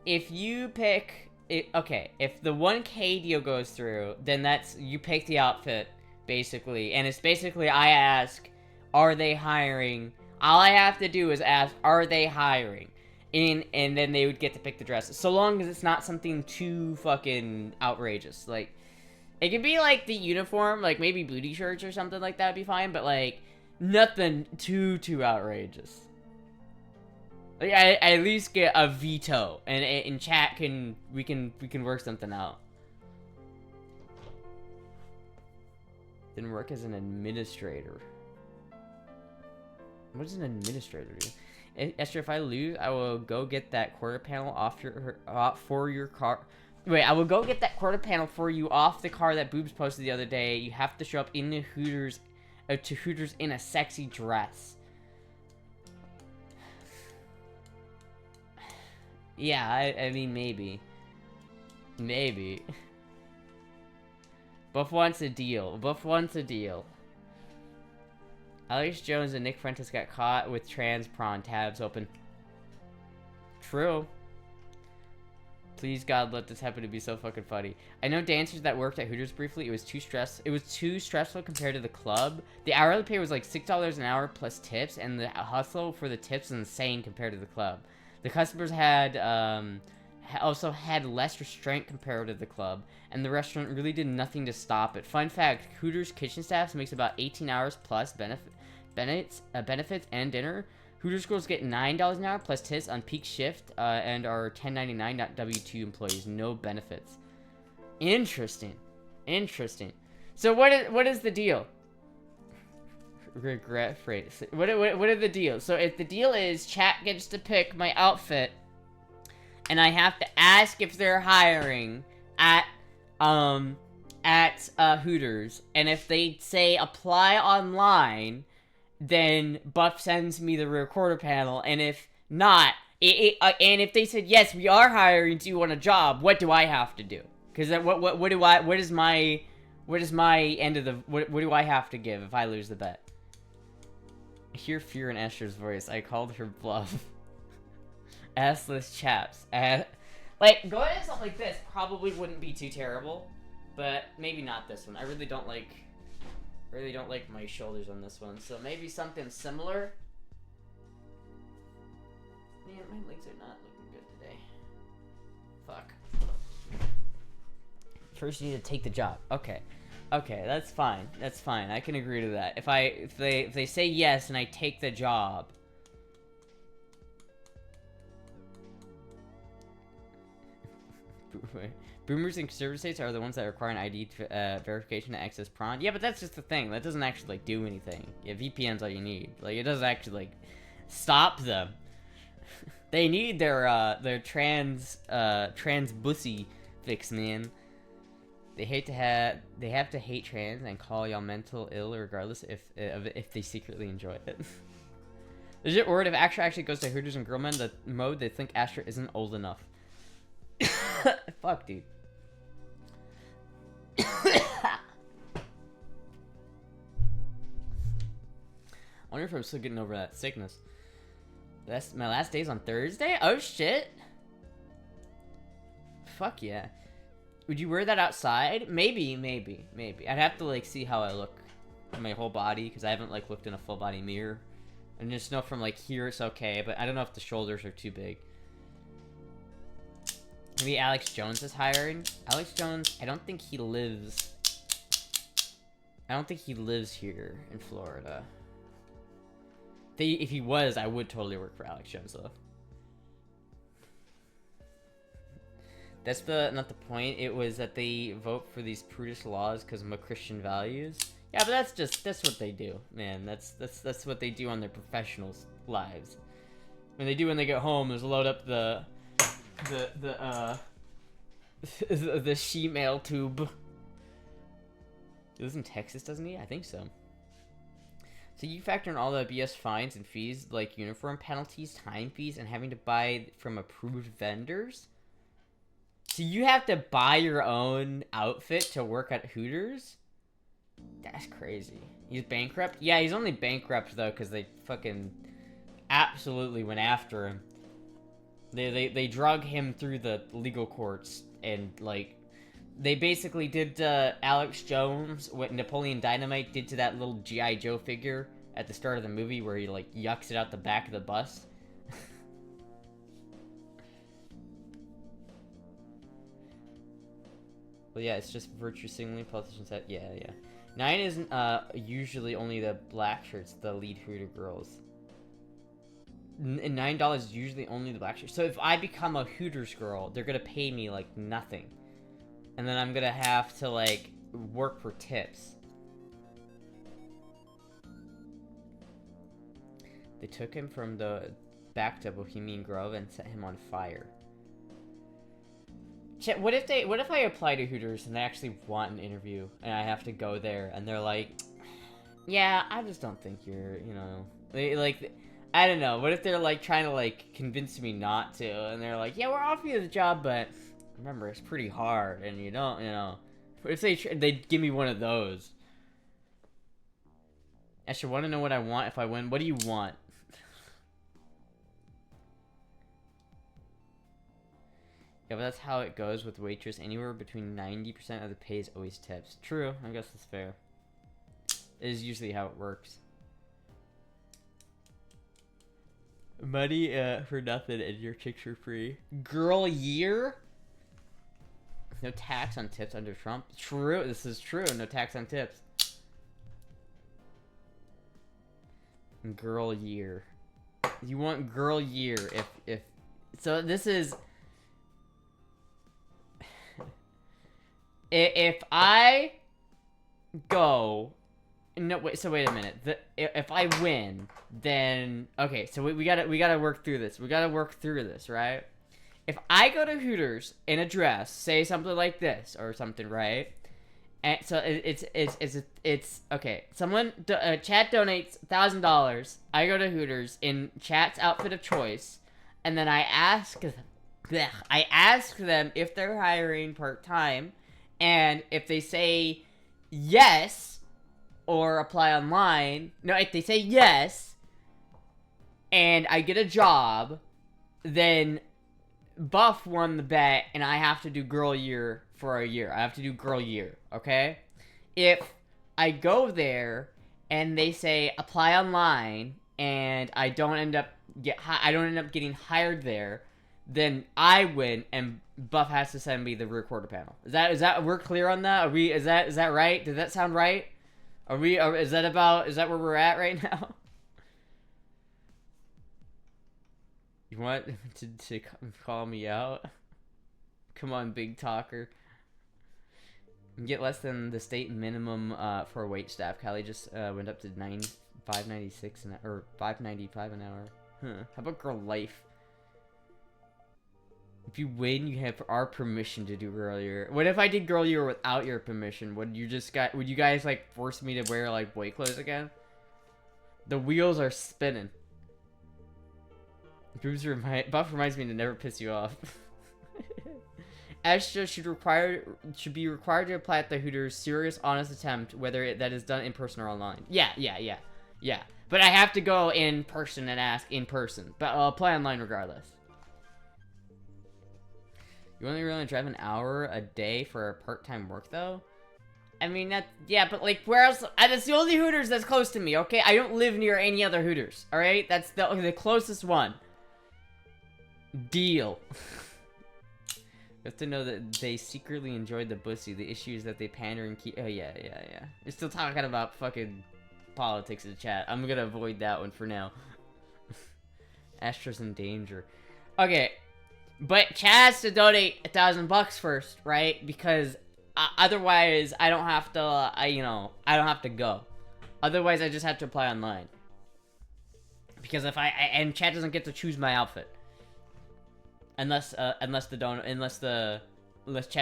If you pick it, okay, if the 1K deal goes through, then you pick the outfit. Basically, and it's basically I ask, are they hiring? All I have to do is ask, are they hiring? And then they would get to pick the dresses. So long as it's not something too fucking outrageous. Like, it could be like the uniform, like maybe booty shirts or something like that would be fine, but like nothing too outrageous. Like I at least get a veto, and in chat we can work something out. Didn't work as an administrator. What does an administrator do? Esther, if I lose, I will go get that quarter panel for your car. Wait, I will go get that quarter panel for you off the car that Boobs posted the other day. You have to show up in the Hooters, to Hooters in a sexy dress. Yeah, I mean maybe. Buff wants a deal. Alex Jones and Nick Fuentes got caught with trans prawn tabs open. True. Please, God, let this happen to be so fucking funny. I know dancers that worked at Hooters briefly. It was too stressful compared to the club. The hourly pay was like $6 an hour plus tips, and the hustle for the tips was insane compared to the club. The customers had also had less restraint compared to the club, and the restaurant really did nothing to stop it. Fun fact, Hooters kitchen staff makes about 18 hours plus benefits and dinner. Hooters girls get $9 an hour plus tips on peak shift and are 1099, not W2 employees. No benefits. Interesting. So what is the deal? Regret phrase. What are the deals? So if the deal is chat gets to pick my outfit, and I have to ask if they're hiring at Hooters, and if they say apply online, then Buff sends me the rear quarter panel, and if not, and if they said yes, we are hiring, do you want a job? What do I have to do? Because what is my end of the what do I have to give if I lose the bet? I hear fear in Esther's voice. I called her bluff. Assless chaps. Like, going into something like this probably wouldn't be too terrible, but maybe not this one. I really don't like my shoulders on this one, so maybe something similar. Man, my legs are not looking good today. Fuck. First you need to take the job. Okay. Okay, that's fine. That's fine. I can agree to that. If they say yes and I take the job. Boomers in conservative states are the ones that require an ID verification to access prawn. Yeah, but that's just the thing. That doesn't actually like do anything. Yeah, VPN's all you need. Like it doesn't actually like stop them. They need their trans bussy fix, man. They have to hate trans and call y'all mental ill regardless if they secretly enjoy it. Legit word, if Astra actually goes to Hooters and Girlmen the mode, they think Astra isn't old enough. Fuck, dude. I wonder if I'm still getting over that sickness. That's my last day's on Thursday? Oh shit. Fuck yeah. Would you wear that outside? Maybe. I'd have to like see how I look in my whole body because I haven't like looked in a full body mirror. And just know from like here it's okay, but I don't know if the shoulders are too big. Maybe Alex Jones is hiring. Alex Jones, I don't think he lives here in Florida. If he was, I would totally work for Alex Jones though. That's not the point. It was that they vote for these prudish laws because of Christian values. Yeah, but that's what they do, man. That's what they do on their professional lives. When they do when they get home is load up the she-mail tube. He lives in Texas, doesn't he? I think so. So you factor in all the BS fines and fees like uniform penalties, time fees, and having to buy from approved vendors. So you have to buy your own outfit to work at Hooters? That's crazy. He's bankrupt? Yeah, he's only bankrupt though because they fucking absolutely went after him. They drug him through the legal courts and like they basically did Alex Jones what Napoleon Dynamite did to that little G.I. Joe figure at the start of the movie where he like yucks it out the back of the bus. Well, yeah, it's just virtue signaling politicians that yeah. 9 isn't usually only the black shirts, the lead Hooter girls. And $9 is usually only the black shirts. So if I become a Hooters girl, they're gonna pay me like nothing. And then I'm gonna have to like work for tips. They took him from the back to Bohemian Grove and set him on fire. Shit, what if I apply to Hooters and they actually want an interview and I have to go there and they're like, yeah, I just don't think you're, you know, like, I don't know. What if they're like trying to like convince me not to and they're like, yeah, we're offering you the job, but remember, it's pretty hard and you don't, you know. What if they give me one of those? I should want to know what I want if I win. What do you want? Yeah, but that's how it goes with waitress. Anywhere between 90% of the pay is always tips. True, I guess that's fair. It is usually how it works. Money for nothing and your chicks are free. Girl year? No tax on tips under Trump. True, this is true. No tax on tips. Girl year. You want girl year if so this is if I go no wait so wait a minute if I win then okay so we gotta work through this right? If I go to Hooters in a dress, say something like this or something, right? And so it's okay. Someone chat donates $1,000. I go to Hooters in chat's outfit of choice, and then I ask them if they're hiring part-time, and if they say yes or apply online. No, if they say yes, and I get a job, then Buff won the bet, and I have to do girl year for a year. I have to do girl year, okay? If I go there and they say apply online, and I don't end up getting hired there, then I win, and Buff has to send me the rear quarter panel. Is that we're clear on that? Are we? Is that right? Did that sound right? Is that where we're at right now? You want to call me out? Come on, big talker. You get less than the state minimum for wait staff. Callie just went up to $5.96 or $5.95 an hour. Huh. How about girl life? If you win, you have our permission to do earlier. What if I did girl year without your permission? Would you guys like force me to wear like boy clothes again? The wheels are spinning. Buff reminds me to never piss you off. Astra should be required to apply at the Hooters serious, honest attempt, whether that is done in person or online. Yeah. But I have to go in person and ask in person. But I'll apply online regardless. You only really drive an hour a day for part-time work, though? I mean, yeah, but, like, where else? That's the only Hooters that's close to me, okay? I don't live near any other Hooters, alright? That's the closest one. Deal. You have to know that they secretly enjoyed the bussy. The issue is that they pander and keep... Oh, yeah. You're still talking about fucking politics in the chat. I'm gonna avoid that one for now. Astra's in danger. Okay. But Chad has to donate $1,000 first, right? Because otherwise, I don't have to. I don't have to go. Otherwise, I just have to apply online. Because if and Chad doesn't get to choose my outfit, unless Chad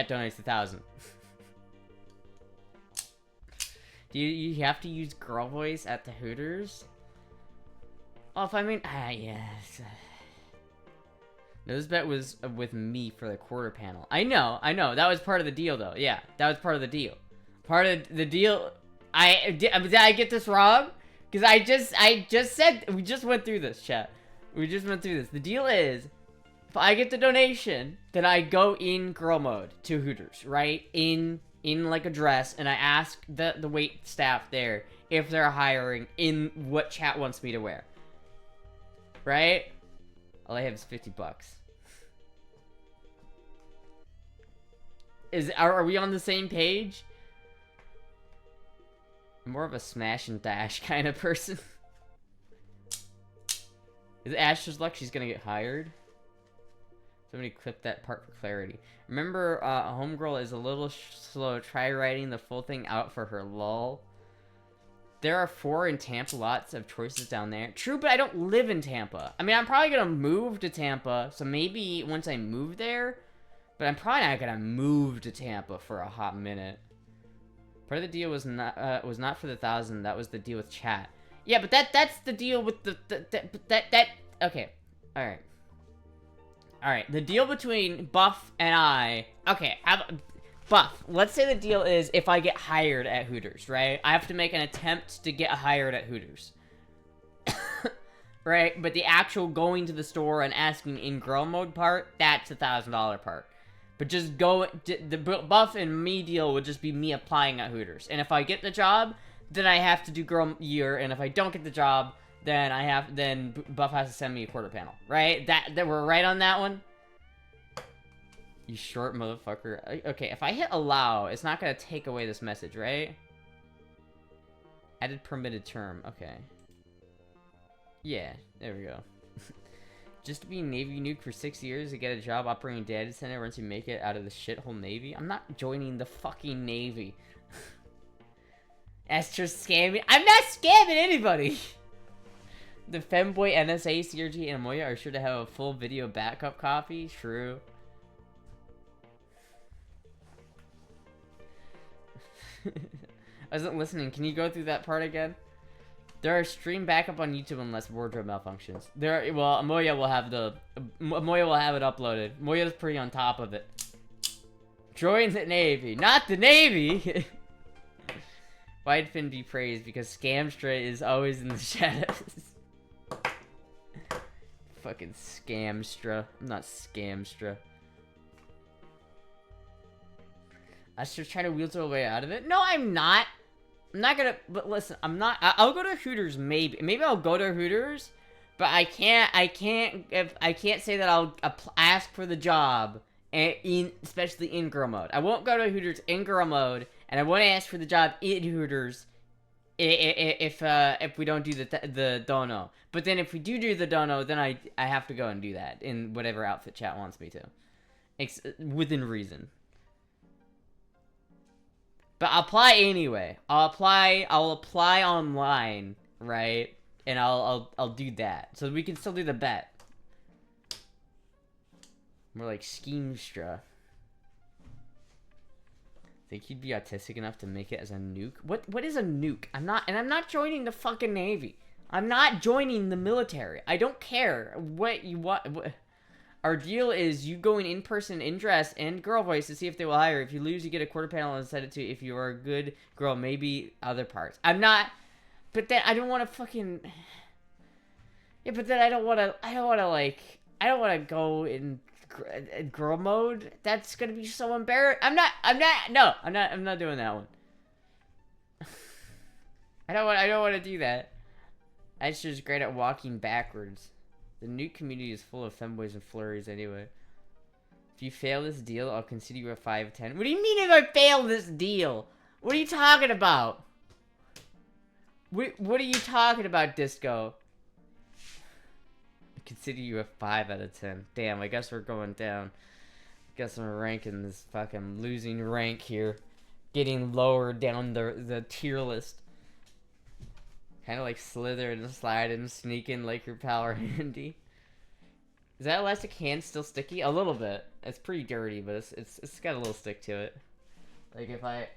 donates 1,000. Do you have to use girl voice at the Hooters? Oh, if I mean, yes. No, this bet was with me for the quarter panel. I know. That was part of the deal, though. Yeah, that was part of the deal. Part of the deal. Did I get this wrong? Because I just said, we just went through this, chat. We just went through this. The deal is, if I get the donation, then I go in girl mode to Hooters, right? In like a dress, and I ask the wait staff there if they're hiring in what chat wants me to wear. Right? All I have is $50. Are we on the same page? I'm more of a smash and dash kind of person. Is Astra's luck she's gonna get hired? Somebody clip that part for clarity. Remember, homegirl is a little slow. Try writing the full thing out for her, lol. There are 4 in Tampa, lots of choices down there. True, but I don't live in Tampa. I mean, I'm probably gonna move to Tampa, so maybe once I move there, but I'm probably not gonna move to Tampa for a hot minute. Part of the deal was not for the 1,000. That was the deal with chat. Yeah, but that's the deal with that. Okay, all right. The deal between Buff and I. Okay, Buff, let's say the deal is if I get hired at Hooters, right? I have to make an attempt to get hired at Hooters. Right? But the actual going to the store and asking in girl mode part, that's $1,000 part. But just the Buff and me deal would just be me applying at Hooters. And if I get the job, then I have to do girl year. And if I don't get the job, then Buff has to send me a quarter panel. Right? That we're right on that one? You short motherfucker. Okay, if I hit allow, it's not gonna take away this message, right? Added permitted term. Okay. Yeah, there we go. Just to be Navy nuke for 6 years to get a job operating a data center once you make it out of the shithole Navy? I'm not joining the fucking Navy. Astra's scamming. I'm not scamming anybody! The Femboy, NSA, CRG, and Moya are sure to have a full video backup copy. True. I wasn't listening. Can you go through that part again? There are stream backup on YouTube unless wardrobe malfunctions. Well, Moya will have it uploaded. Moya's pretty on top of it. Join the Navy, not the Navy. Widefin be praised because Scamstra is always in the shadows. Fucking Scamstra. I'm not Scamstra. I was just trying to wheel a way out of it. No, I'm not. I'm not gonna. But listen, I'm not. I'll go to Hooters. Maybe I'll go to Hooters, but I can't say that I'll ask for the job especially in girl mode. I won't go to Hooters in girl mode, and I won't ask for the job in Hooters if we don't do the dono. But then if we do the dono, then I have to go and do that in whatever outfit chat wants me to, within reason. But I'll apply anyway. I'll apply online, right? And I'll do that. So we can still do the bet. More like Schemestra. Think you'd be autistic enough to make it as a nuke? What is a nuke? I'm not joining the fucking Navy. I'm not joining the military. I don't care what you want. Our deal is you go in person, in dress, and girl voice to see if they will hire. If you lose, you get a quarter panel and send it to. If you are a good girl, maybe other parts. I'm not. But then I don't want to fucking. Yeah, but then I don't want to go in girl mode. That's gonna be so embarrassing. I'm not doing that one. I don't want to do that. I'm just great at walking backwards. The new community is full of femboys and flurries anyway. If you fail this deal, I'll consider you a 5/10. What do you mean if I fail this deal? What are you talking about? What are you talking about, Disco? I consider you a 5 out of 10. Damn, I guess we're going down. Guess I'm ranking this fucking losing rank here. Getting lower down the tier list. Kind of like slither and slide and sneak in like your Power Handy. Is that elastic hand still sticky? A little bit. It's pretty dirty, but it's got a little stick to it. Like if I...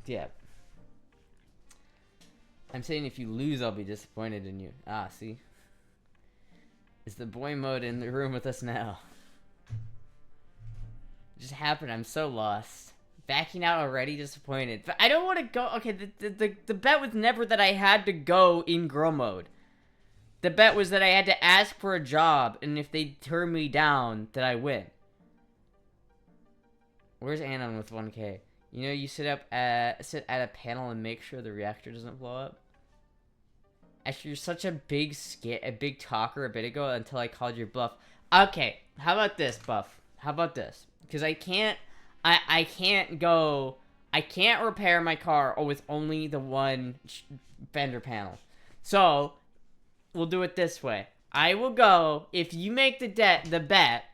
Yeah. I'm saying if you lose, I'll be disappointed in you. Ah, see? Is the boy mode in the room with us now? It just happened. I'm so lost. Backing out already, disappointed. But I don't want to go... Okay, the bet was never that I had to go in girl mode. The bet was that I had to ask for a job, and if they turn me down, that I win. Where's Anon with 1K? You know, you sit at a panel and make sure the reactor doesn't blow up. Actually, you're such a big talker a bit ago until I called your bluff. Okay, how about this, Buff? How about this? Because I can't repair my car with only the one fender panel. So, we'll do it this way. I will go, if you make the bet, that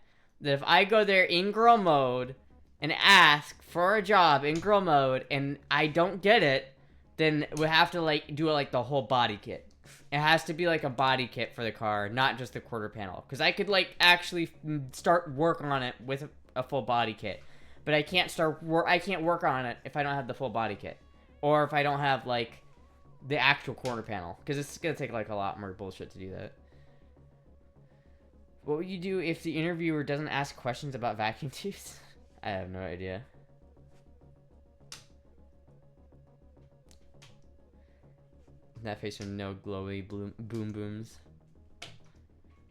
if I go there in girl mode and ask for a job in girl mode and I don't get it, then we have to like do it like the whole body kit. It has to be like a body kit for the car, not just the quarter panel. Because I could like actually start work on it with a full body kit, but I can't work on it if I don't have the full body kit, or if I don't have like the actual quarter panel. Because it's gonna take like a lot more bullshit to do that. What would you do if the interviewer doesn't ask questions about vacuum tubes? I have no idea. That face with no glowy boom booms.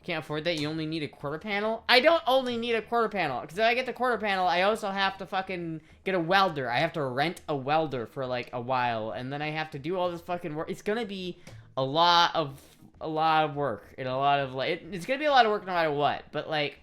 Can't afford that. You only need a quarter panel? I don't only need a quarter panel. Because if I get the quarter panel, I also have to fucking get a welder. I have to rent a welder for like a while. And then I have to do all this fucking work. It's gonna be a lot of work. And a lot of like... It's gonna be a lot of work no matter what. But like...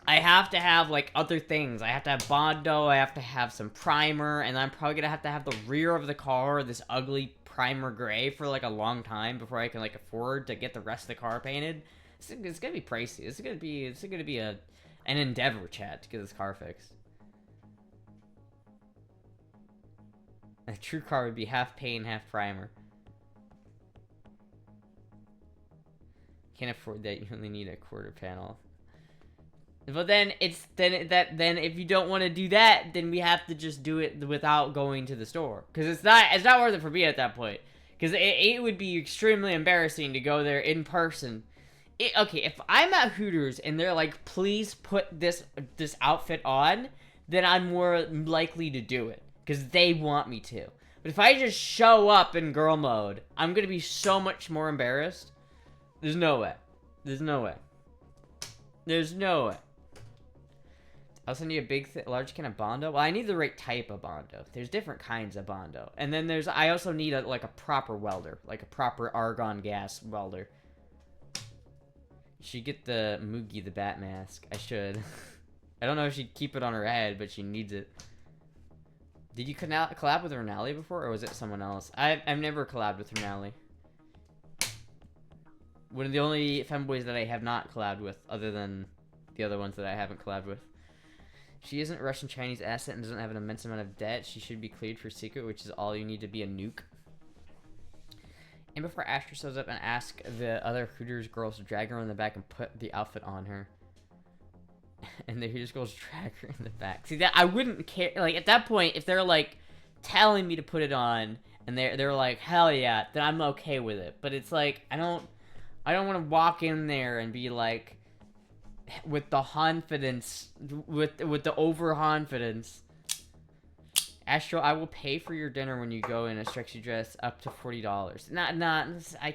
I have to have like other things. I have to have Bondo. I have to have some primer. And I'm probably gonna have the rear of the car, this ugly primer gray, for like a long time before I can like afford to get the rest of the car painted. It's gonna be pricey. It's gonna be an endeavor, chat, to get this car fixed. A true car would be half paint, half primer. Can't afford that. You only need a quarter panel. But then then if you don't want to do that, then we have to just do it without going to the store, because it's not worth it for me at that point, because it would be extremely embarrassing to go there in person. Okay, if I'm at Hooters and they're like, please put this outfit on, then I'm more likely to do it because they want me to. But if I just show up in girl mode, I'm gonna be so much more embarrassed. There's no way. There's no way. There's no way. I'll send you a big, large can of Bondo. Well, I need the right type of Bondo. There's different kinds of Bondo. And then I also need like a proper welder. Like a proper argon gas welder. You should get the Moogie, the bat mask. I should. I don't know if she'd keep it on her head, but she needs it. Did you collab with Renali before, or was it someone else? I've never collabed with Renali. One of the only femboys that I have not collabed with, other than the other ones that I haven't collabed with. She isn't a Russian Chinese asset and doesn't have an immense amount of debt. She should be cleared for secret, which is all you need to be a nuke. And before Astra shows up and asks the other Hooters girls to drag her in the back and put the outfit on her. And the Hooters girls drag her in the back. See, that I wouldn't care. Like, at that point, if they're, like, telling me to put it on, and they're like, hell yeah, then I'm okay with it. But it's like, I don't want to walk in there and be like, with the confidence, with the over-confidence. Astro, I will pay for your dinner when you go in a sexy dress up to $40. I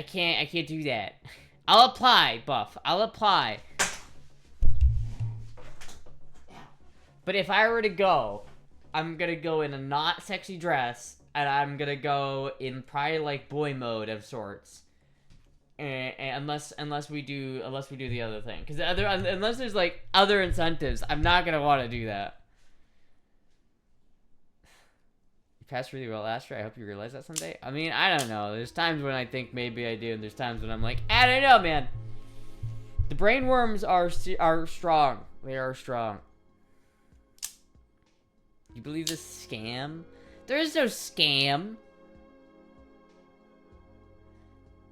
can't, I can't do that. I'll apply, Buff. I'll apply. But if I were to go, I'm gonna go in a not sexy dress, and I'm gonna go in probably like boy mode of sorts. And unless we do the other thing, because unless there's like other incentives, I'm not gonna want to do that. You passed really well last year. I hope you realize that someday. I mean, I don't know. There's times when I think maybe I do, and there's times when I'm like, I don't know, man. The brain worms are strong. They are strong. You believe this scam? There is no scam.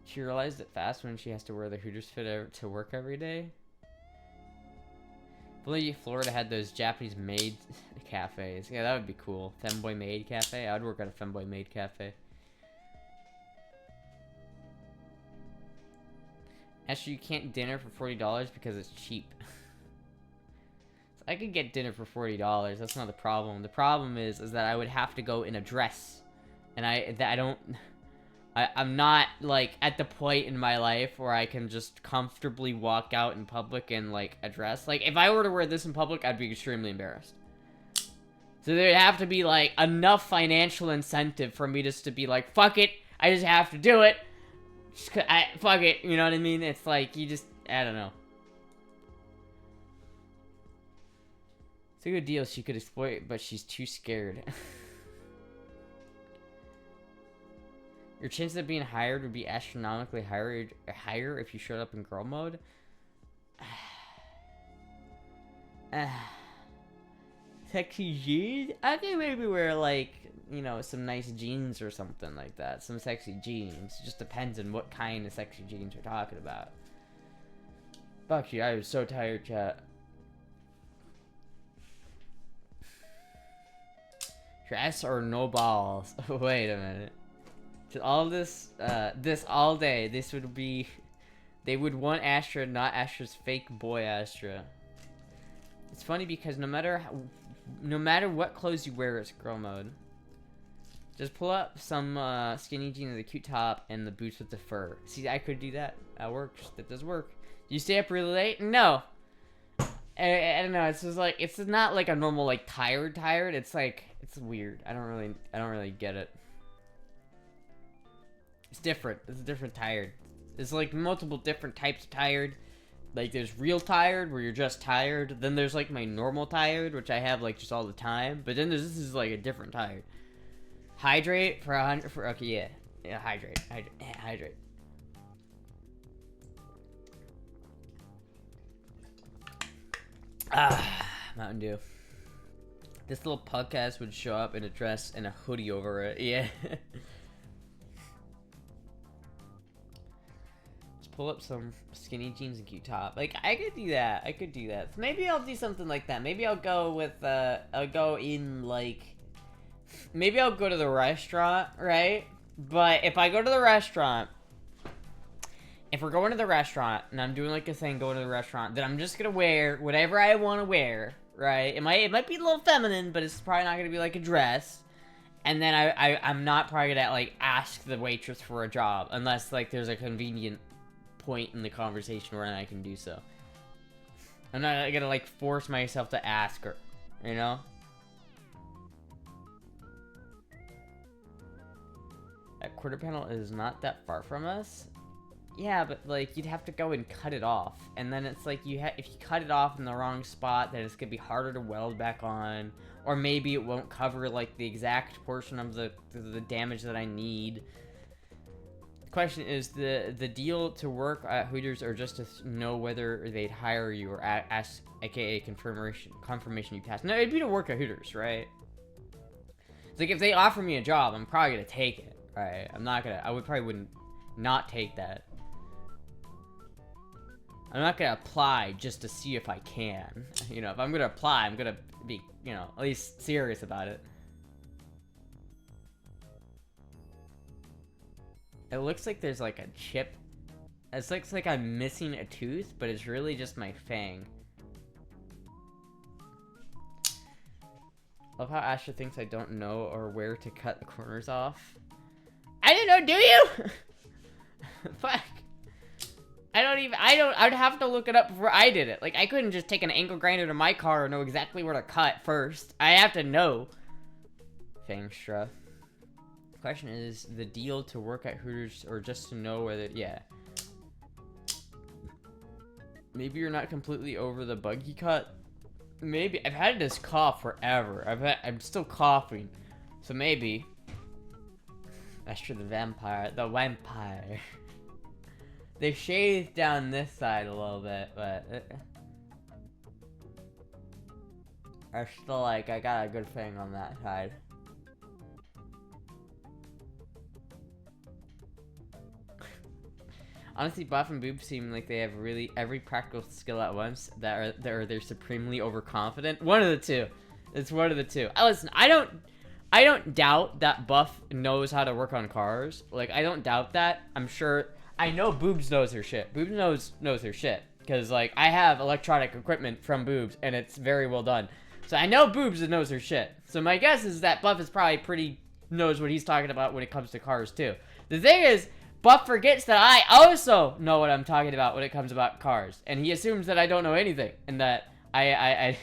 She realized it fast when she has to wear the Hooters fit to work every day. If only Florida had those Japanese maid cafes. Yeah, that would be cool. Femboy maid cafe. I would work at a femboy maid cafe. Actually, you can't dinner for $40 because it's cheap. So I could get dinner for $40. That's not the problem. The problem is that I would have to go in a dress, and I'm not, like, at the point in my life where I can just comfortably walk out in public in, like, a dress. Like, if I were to wear this in public, I'd be extremely embarrassed. So there'd have to be, like, enough financial incentive for me just to be like, fuck it, I just have to do it. Fuck it, you know what I mean? It's like, you just, I don't know. It's a good deal she could exploit, but she's too scared. Your chances of being hired would be astronomically higher if you showed up in girl mode. Sexy jeans? I think maybe wear, like, you know, some nice jeans or something like that. Some sexy jeans. It just depends on what kind of sexy jeans we're talking about. Fuck you, I was so tired, chat. Dress or no balls? Wait a minute. All this, this all day, this would be, they would want Astra, not Astra's fake boy Astra. It's funny because no matter what clothes you wear, it's girl mode. Just pull up some skinny jeans with a cute top and the boots with the fur. See, I could do that. That works. That does work. You stay up really late? No. I don't know. It's just like, it's not like a normal like tired. It's like, it's weird. I don't really get it. It's different. It's a different tired. There's like multiple different types of tired. Like there's real tired where you're just tired. Then there's like my normal tired, which I have like just all the time. But then this is like a different tired. Hydrate for 100 for okay, yeah, hydrate. Mountain Dew. This little podcast would show up in a dress and a hoodie over it. Yeah. Pull up some skinny jeans and cute top. Like, I could do that. So maybe I'll do something like that. Maybe I'll go with, I'll go in, like, maybe I'll go to the restaurant, right? But if I go to the restaurant, if we're going to the restaurant, and I'm doing, like, a thing going to the restaurant, then I'm just gonna wear whatever I want to wear, right? It might be a little feminine, but it's probably not gonna be, like, a dress. And then I'm not probably gonna, like, ask the waitress for a job, unless, like, there's a convenient point in the conversation where I can do so. I'm not gonna like force myself to ask her, you know? That quarter panel is not that far from us. Yeah, but like you'd have to go and cut it off, and then it's like if you cut it off in the wrong spot, then it's gonna be harder to weld back on, or maybe it won't cover like the exact portion of the damage that I need. The question is the deal to work at Hooters or just to know whether they'd hire you or ask, aka confirmation you passed. No, it'd be to work at Hooters, right? It's like if they offer me a job, I'm probably gonna take it, right? I wouldn't not take that. I'm not gonna apply just to see if I can. You know, if I'm gonna apply, I'm gonna be, you know, at least serious about it. It looks like there's like a chip. It looks like I'm missing a tooth, but it's really just my fang. Love how Astra thinks I don't know or where to cut the corners off. I didn't know, do you? Fuck. I'd have to look it up before I did it. Like, I couldn't just take an angle grinder to my car and know exactly where to cut first. I have to know. Fangstra. Question is, the deal to work at Hooters or just to know whether, yeah. Maybe you're not completely over the buggy cut. Maybe. I've had this cough forever. I'm still coughing. So maybe. Astra the vampire. The vampire. They shaved down this side a little bit, but I still like, I got a good thing on that side. Honestly, Buff and Boob seem like they have really every practical skill at once. They're supremely overconfident. One of the two. It's one of the two. Listen, I don't doubt that Buff knows how to work on cars. Like, I don't doubt that. I'm sure. I know Boobs knows her shit. Boobs knows her shit. Because, like, I have electronic equipment from Boobs, and it's very well done. So I know Boobs knows her shit. So my guess is that Buff is probably knows what he's talking about when it comes to cars, too. The thing is, Buff forgets that I also know what I'm talking about when it comes about cars. And he assumes that I don't know anything. And that I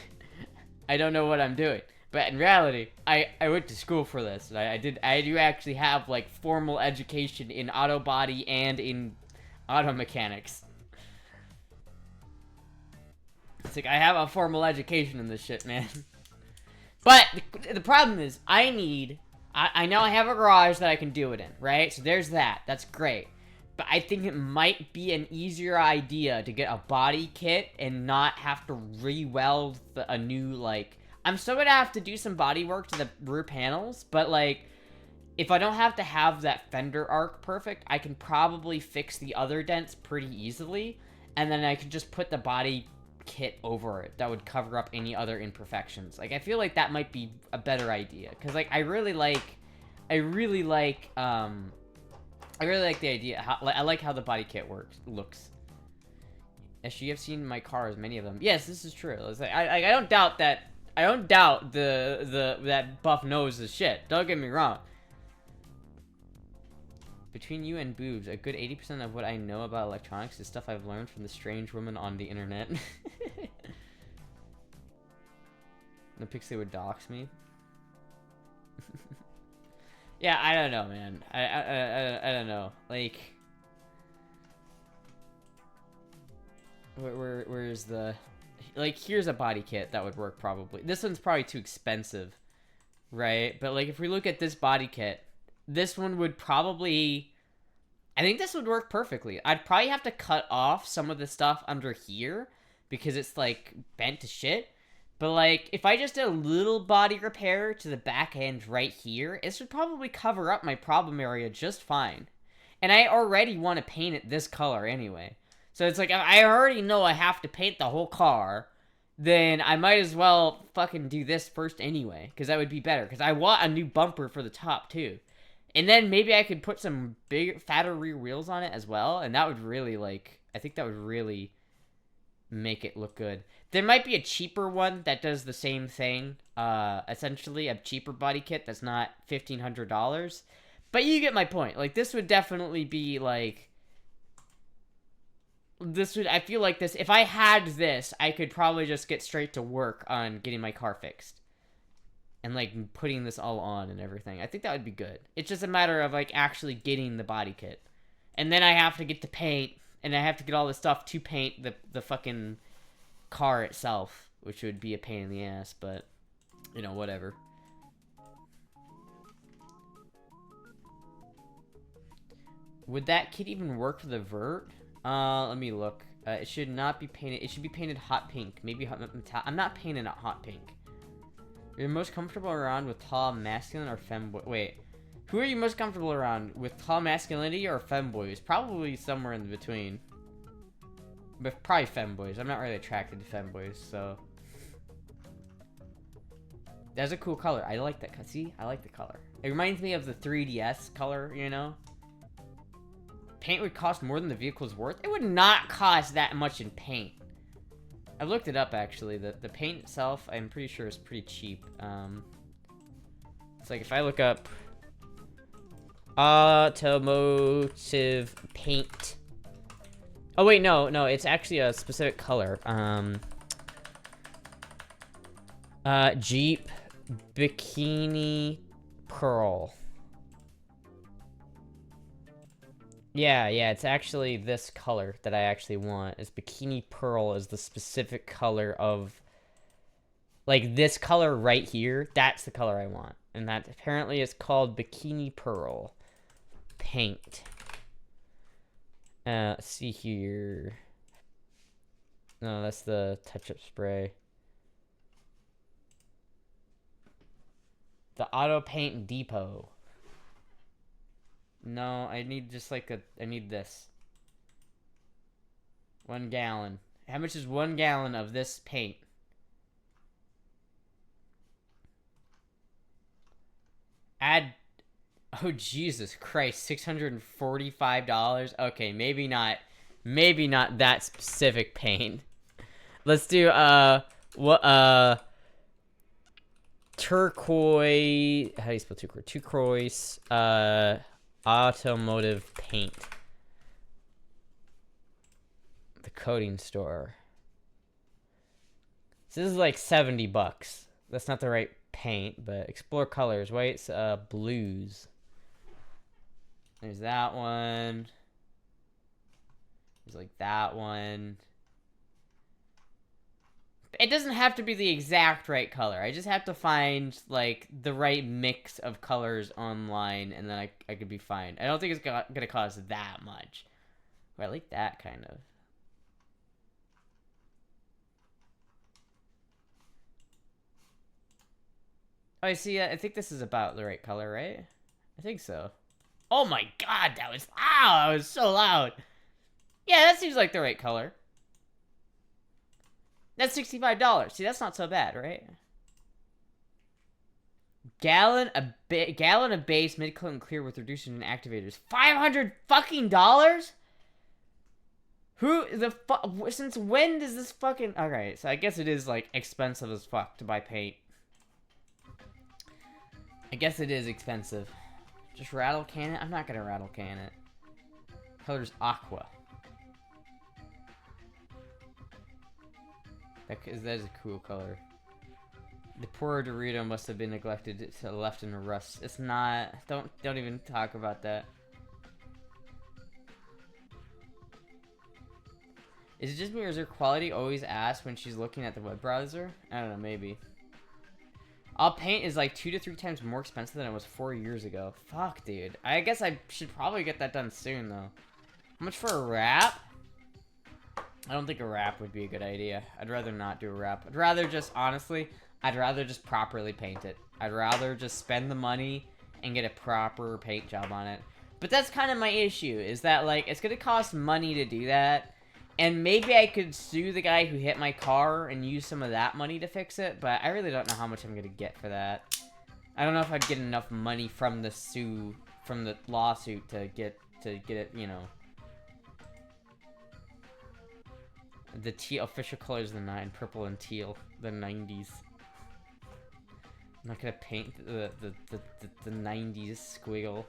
don't know what I'm doing. But in reality, I went to school for this. And I do actually have, like, formal education in auto body and in auto mechanics. It's like, I have a formal education in this shit, man. But the problem is, I know I have a garage that I can do it in, right? So there's that. That's great. But I think it might be an easier idea to get a body kit and not have to re-weld a new, like... I'm still gonna have to do some body work to the rear panels, but, like, if I don't have to have that fender arc perfect, I can probably fix the other dents pretty easily, and then I can just put the body kit over it that would cover up any other imperfections. Like, I feel like that might be a better idea, because, like, I really like the idea. I like how the body kit looks. As you have seen my cars, many of them. Yes, this is true. It's like, I don't doubt that. I don't doubt that Buff knows his shit. Don't get me wrong. Between you and Boobs, a good 80% of what I know about electronics is stuff I've learned from the strange woman on the internet. The Pixie would dox me. Yeah, I don't know, man. I don't know. Like, where is the... Like, here's a body kit that would work probably. This one's probably too expensive, right? But, like, if we look at this body kit, this one would probably... I think this would work perfectly. I'd probably have to cut off some of the stuff under here because it's, like, bent to shit. But, like, if I just did a little body repair to the back end right here, it should probably cover up my problem area just fine. And I already want to paint it this color anyway. So it's like, I already know I have to paint the whole car, then I might as well fucking do this first anyway, because that would be better, because I want a new bumper for the top, too. And then maybe I could put some big, fatter rear wheels on it as well, and that would really, like, I think that would really make it look good. There might be a cheaper one that does the same thing, essentially, a cheaper body kit that's not $1,500, but you get my point. Like, this would definitely be, like... this would, I feel like this, if I had this, I could probably just get straight to work on getting my car fixed. And, like, putting this all on and everything. I think that would be good. It's just a matter of, like, actually getting the body kit. And then I have to get the paint, and I have to get all the stuff to paint the fucking car itself, which would be a pain in the ass, but, you know, whatever. Would that kit even work for the vert? Let me look. It should not be painted. It should be painted hot pink. Maybe hot metallic. I'm not painting it hot pink. You're most comfortable around with tall, masculine, or femboy? Wait. Who are you most comfortable around? With tall masculinity or femboys? Probably somewhere in between. But probably femboys. I'm not really attracted to femboys, so. That's a cool color. I like that. See? I like the color. It reminds me of the 3DS color, you know? Paint would cost more than the vehicle's worth? It would not cost that much in paint. I looked it up, actually. The paint itself, I'm pretty sure, is pretty cheap. It's like, if I look up automotive paint. Oh, wait, no, it's actually a specific color. Jeep Bikini Pearl. Yeah, it's actually this color that I actually want. Is Bikini Pearl is the specific color of, like, this color right here. That's the color I want. And that apparently is called Bikini Pearl paint. Let's see here. No, that's the touch-up spray. The Auto Paint Depot. No, I need just like I need this. 1 gallon. How much is 1 gallon of this paint? Add, oh Jesus Christ, $645? Okay, maybe not that specific paint. Let's do, turquoise, how do you spell turquoise? Turquoise, automotive paint. The coating store. So this is like $70. That's not the right paint, but explore colors. Whites, blues. There's that one. There's like that one. It doesn't have to be the exact right color. I just have to find, like, the right mix of colors online, and then I could be fine. I don't think it's gonna cost that much. But I like that, kind of. Oh, I see. I think this is about the right color, right? I think so. Oh my god, that was loud! That was so loud! Yeah, that seems like the right color. That's $65. See, that's not so bad, right? Gallon of base mid-coat and clear with reducers and activators. $500 fucking dollars? Who the fuck? Since when does this fucking? Alright, so I guess it is like expensive as fuck to buy paint. I guess it is expensive. Just rattle can it? I'm not gonna rattle can it. Color's aqua. That is a cool color. The poor Dorito must have been neglected to left in a rust. It's not. Don't even talk about that. Is it just me, or is her quality always ass when she's looking at the web browser? I don't know, maybe. All paint is like 2 to 3 times more expensive than it was 4 years ago. Fuck, dude. I guess I should probably get that done soon, though. How much for a wrap? I don't think a wrap would be a good idea. I'd rather not do a wrap. I'd rather just, honestly, I'd rather just properly paint it. I'd rather just spend the money and get a proper paint job on it. But that's kind of my issue, is that, like, it's gonna cost money to do that. And maybe I could sue the guy who hit my car and use some of that money to fix it, but I really don't know how much I'm gonna get for that. I don't know if I'd get enough money from the lawsuit to get it, you know. The teal official colors of the 9, purple and teal, the 90s. I'm not gonna paint the 90s squiggle.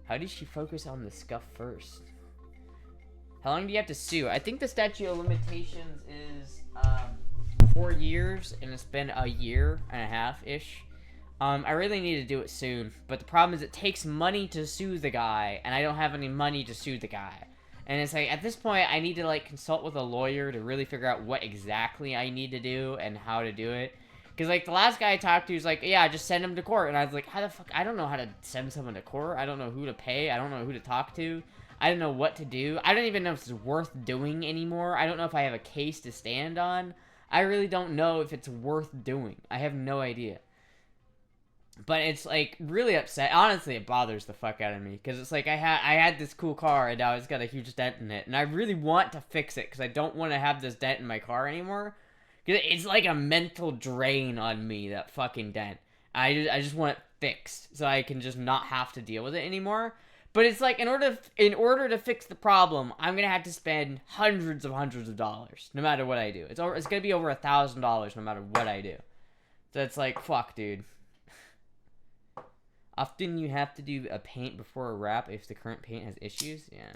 How did she focus on the scuff first? How long do you have to sue? I think the statute of limitations is 4 years, and it's been a year and a half-ish. I really need to do it soon, but the problem is it takes money to sue the guy, and I don't have any money to sue the guy. And it's like, at this point, I need to, like, consult with a lawyer to really figure out what exactly I need to do and how to do it. Because, like, the last guy I talked to was like, yeah, just send him to court. And I was like, how the fuck? I don't know how to send someone to court. I don't know who to pay. I don't know who to talk to. I don't know what to do. I don't even know if it's worth doing anymore. I don't know if I have a case to stand on. I really don't know if it's worth doing. I have no idea. But it's, like, really upset. Honestly, it bothers the fuck out of me. Because it's like, I had this cool car, and now it's got a huge dent in it. And I really want to fix it, because I don't want to have this dent in my car anymore. Because it's like a mental drain on me, that fucking dent. I just want it fixed, so I can just not have to deal with it anymore. But it's like, in order to fix the problem, I'm going to have to spend hundreds of dollars, no matter what I do. It's going to be over $1,000 no matter what I do. So it's like, fuck, dude. Often you have to do a paint before a wrap if the current paint has issues. Yeah.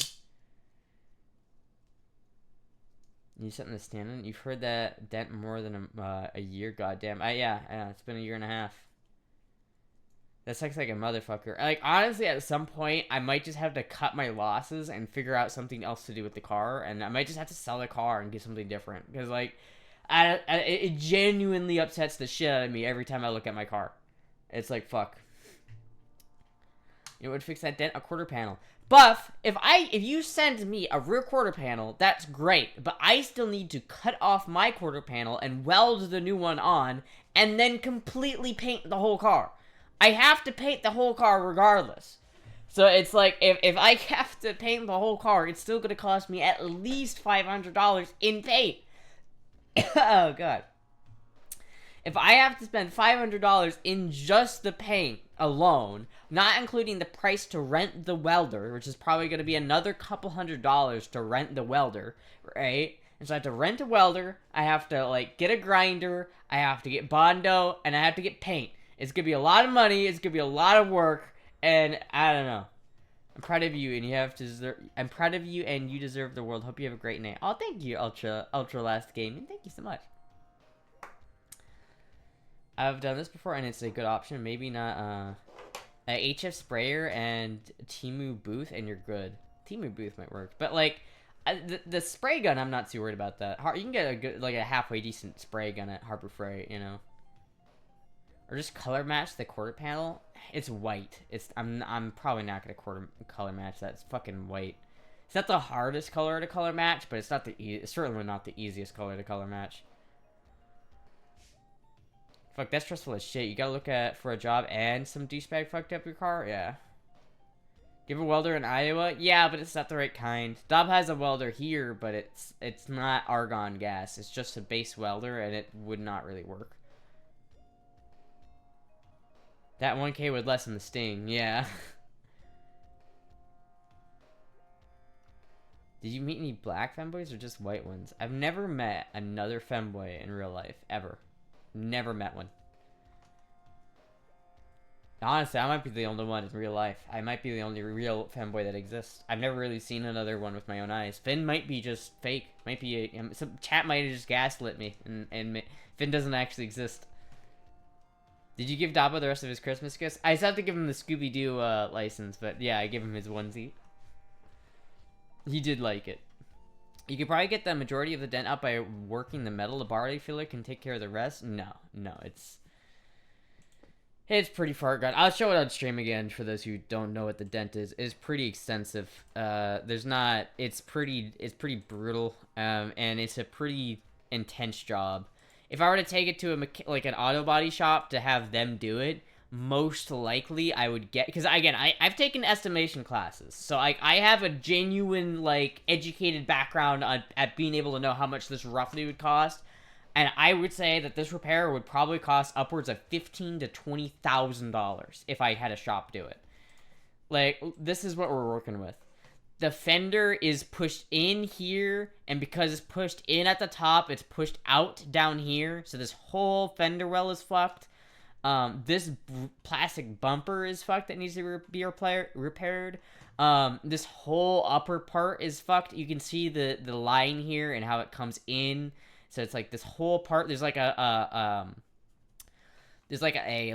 You need something to stand on? You've heard that dent more than a year? Goddamn. Yeah, it's been a year and a half. That sucks like a motherfucker. Like, honestly, at some point, I might just have to cut my losses and figure out something else to do with the car. And I might just have to sell the car and get something different. Because, like, it genuinely upsets the shit out of me every time I look at my car. It's like, fuck. You know what would fix that dent? A quarter panel. Buff, if you send me a rear quarter panel, that's great. But I still need to cut off my quarter panel and weld the new one on, and then completely paint the whole car. I have to paint the whole car regardless. So it's like, if I have to paint the whole car, it's still going to cost me at least $500 in paint. Oh, God. If I have to spend $500 in just the paint alone, not including the price to rent the welder, which is probably going to be another couple $100 to rent the welder, right? And so I have to rent a welder, I have to, like, get a grinder, I have to get Bondo, and I have to get paint. It's going to be a lot of money, it's going to be a lot of work, and I don't know. I'm proud of you, and I'm proud of you, and you deserve the world. Hope you have a great night. Oh, thank you, Ultra Last Gaming. Thank you so much. I've done this before, and it's a good option. Maybe not, a HF sprayer and Temu booth, and you're good. Temu booth might work, but, like, the spray gun, I'm not too worried about that. You can get a good, like, a halfway decent spray gun at Harbor Freight, you know. Or just color match the quarter panel. It's white. I'm probably not gonna color match that. It's fucking white. It's not the hardest color to color match, but it's certainly not the easiest color to color match. Fuck, that's stressful as shit. You gotta look for a job and some douchebag fucked up your car? Yeah. Give a welder in Iowa? Yeah, but it's not the right kind. Dob has a welder here, but it's not argon gas. It's just a base welder, and it would not really work. That 1K would lessen the sting, yeah. Did you meet any black femboys or just white ones? I've never met another femboy in real life, ever. Never met one. Honestly, I might be the only one in real life. I might be the only real femboy that exists. I've never really seen another one with my own eyes. Finn might be just fake. Might be some chat might have just gaslit me, and Finn doesn't actually exist. Did you give Dabo the rest of his Christmas gifts? I just have to give him the Scooby-Doo license, but yeah, I give him his onesie. He did like it. You could probably get the majority of the dent out by working the metal. The barley filler can take care of the rest. No, it's pretty far gone. I'll show it on stream again for those who don't know what the dent is. It's pretty extensive. It's pretty brutal, and it's a pretty intense job. If I were to take it to an auto body shop to have them do it, most likely I would get, because again, I've taken estimation classes, so I have a genuine, like, educated background at being able to know how much this roughly would cost, and I would say that this repair would probably cost upwards of $15,000 to $20,000 if I had a shop do it. Like, this is what we're working with. The fender is pushed in here, and because it's pushed in at the top, it's pushed out down here, so this whole fender well is fucked. This plastic bumper is fucked that needs to be repaired. This whole upper part is fucked. You can see the line here and how it comes in. So it's like this whole part. There's like a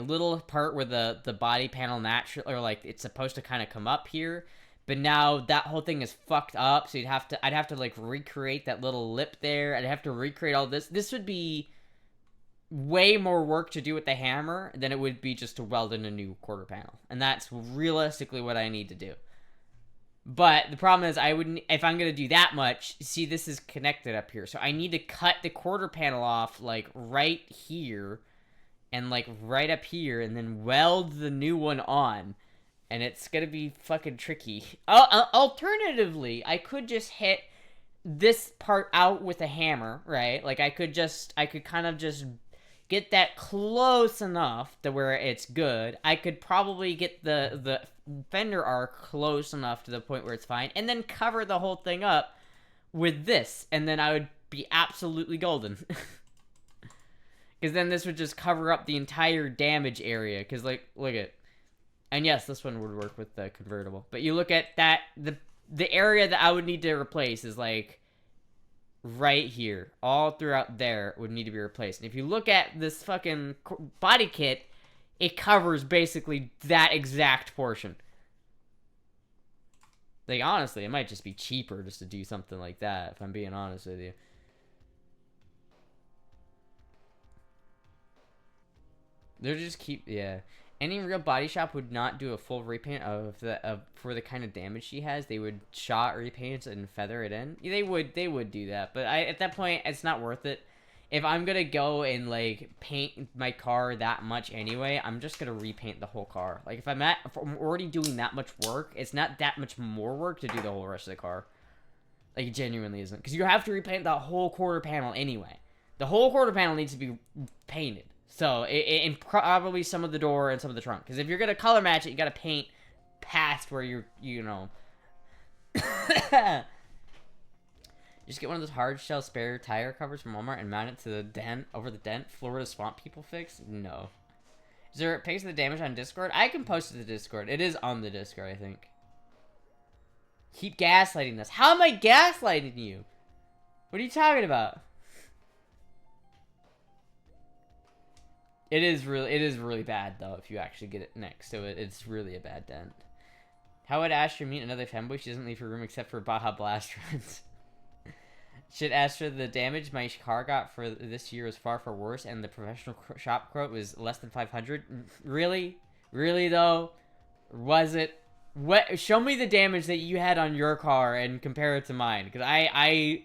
little part where the body panel naturally, or like it's supposed to kind of come up here, but now that whole thing is fucked up. So I'd have to like recreate that little lip there. I'd have to recreate all this. This would be way more work to do with the hammer than it would be just to weld in a new quarter panel, and that's realistically what I need to do. But the problem is, I wouldn't, if I'm gonna do that much. See, this is connected up here, so I need to cut the quarter panel off like right here and like right up here, and then weld the new one on, and it's gonna be fucking tricky. Alternatively, I could just hit this part out with a hammer, right? Like I could kind of just get that close enough to where it's good. I could probably get the fender arc close enough to the point where it's fine, and then cover the whole thing up with this, and then I would be absolutely golden. Because then this would just cover up the entire damage area. Because, like, look at... And yes, this one would work with the convertible. But you look at that... The area that I would need to replace is, like, right here. All throughout there would need to be replaced. And if you look at this fucking body kit, it covers basically that exact portion. Like, honestly, it might just be cheaper just to do something like that, if I'm being honest with you. They're just yeah. Any real body shop would not do a full repaint for the kind of damage she has. They would shot repaint and feather it in. They would do that, but at that point it's not worth it. If I'm gonna go and like paint my car that much anyway, I'm just gonna repaint the whole car. Like if I'm already doing that much work, it's not that much more work to do the whole rest of the car. Like it genuinely isn't, because you have to repaint the whole quarter panel anyway. The whole quarter panel needs to be painted. So, and probably some of the door and some of the trunk. Because if you're going to color match it, you got to paint past where you know. Just get one of those hard shell spare tire covers from Walmart and mount it to the dent, over the dent. Florida swamp people fix? No. Is there a pics of the damage on Discord? I can post it to the Discord. It is on the Discord, I think. Keep gaslighting us. How am I gaslighting you? What are you talking about? It is really bad though if you actually get it next to it. It's really a bad dent. How would Astra meet another femboy? She doesn't leave her room except for Baja Blast runs. Shit, Astra, the damage my car got for this year was far worse, and the professional shop quote was less than 500. Really? Really though? Was it? What? Show me the damage that you had on your car and compare it to mine, because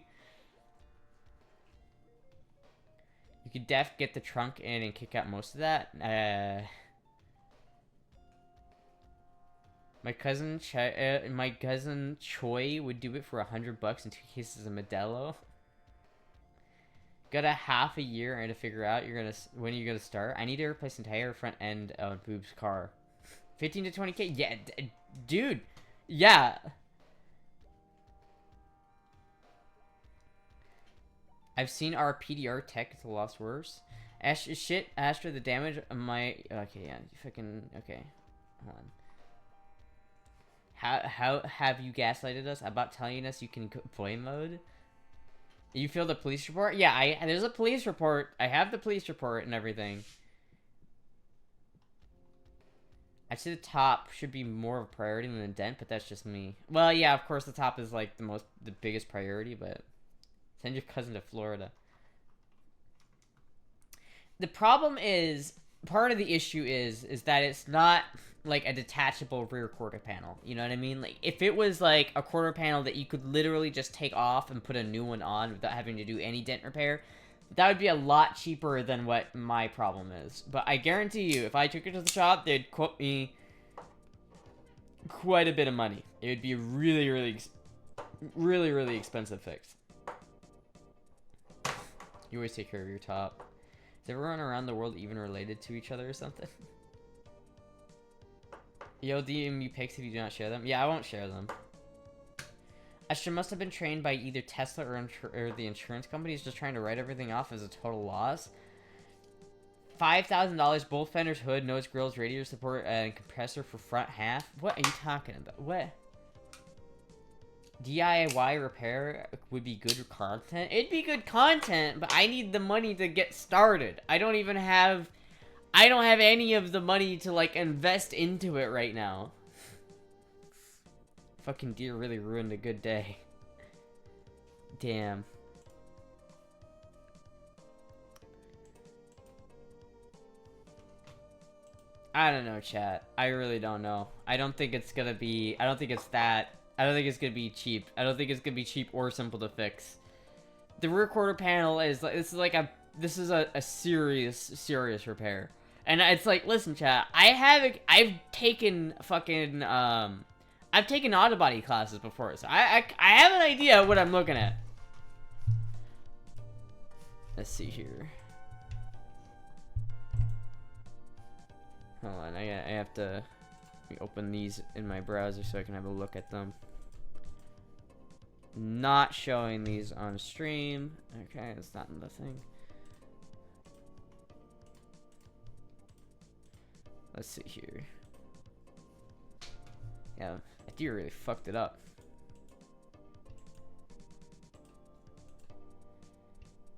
you could get the trunk in and kick out most of that. My cousin Choi would do it for $100 and 2 cases of Modelo. Got a half a year to figure out when you're gonna start. I need to replace the entire front end of Boob's car. 15 to 20K. Yeah, dude. Yeah. I've seen our PDR tech. It's a lot worse. Astra, the damage of my... Okay, yeah. You fucking... Okay. Hold on. How have you gaslighted us about telling us you can play mode? You feel the police report? Yeah, there's a police report. I have the police report and everything. I'd say the top should be more of a priority than the dent, but that's just me. Well, yeah, of course the top is like the biggest priority, but... Send your cousin to Florida. The problem is, part of the issue is that it's not like a detachable rear quarter panel. You know what I mean? Like if it was like a quarter panel that you could literally just take off and put a new one on without having to do any dent repair, that would be a lot cheaper than what my problem is. But I guarantee you, if I took it to the shop, they'd quote me quite a bit of money. It would be a really expensive fix. You always take care of your top. Is everyone around the world even related to each other or something? Yo, DM me pics if you do not share them. Yeah, I won't share them. Astra must have been trained by either Tesla or the insurance companies just trying to write everything off as a total loss. $5,000, both fenders, hood, nose grills, radiator support, and compressor for front half. What are you talking about? What? DIY repair would be good content. It'd be good content, but I need the money to get started. I don't have any of the money to like invest into it right now. Fucking deer really ruined a good day. Damn. I don't know, chat. I really don't know. I don't think it's gonna be... I don't think it's gonna be cheap. I don't think it's gonna be cheap or simple to fix. The rear quarter panel is like... This is a serious repair. And it's like, listen, chat. I've taken fucking... I've taken auto body classes before, so I have an idea of what I'm looking at. Let's see here. Hold on, I have to let me open these in my browser so I can have a look at them. Not showing these on stream. Okay, that's not the thing. Let's see here. Yeah, that deer really fucked it up.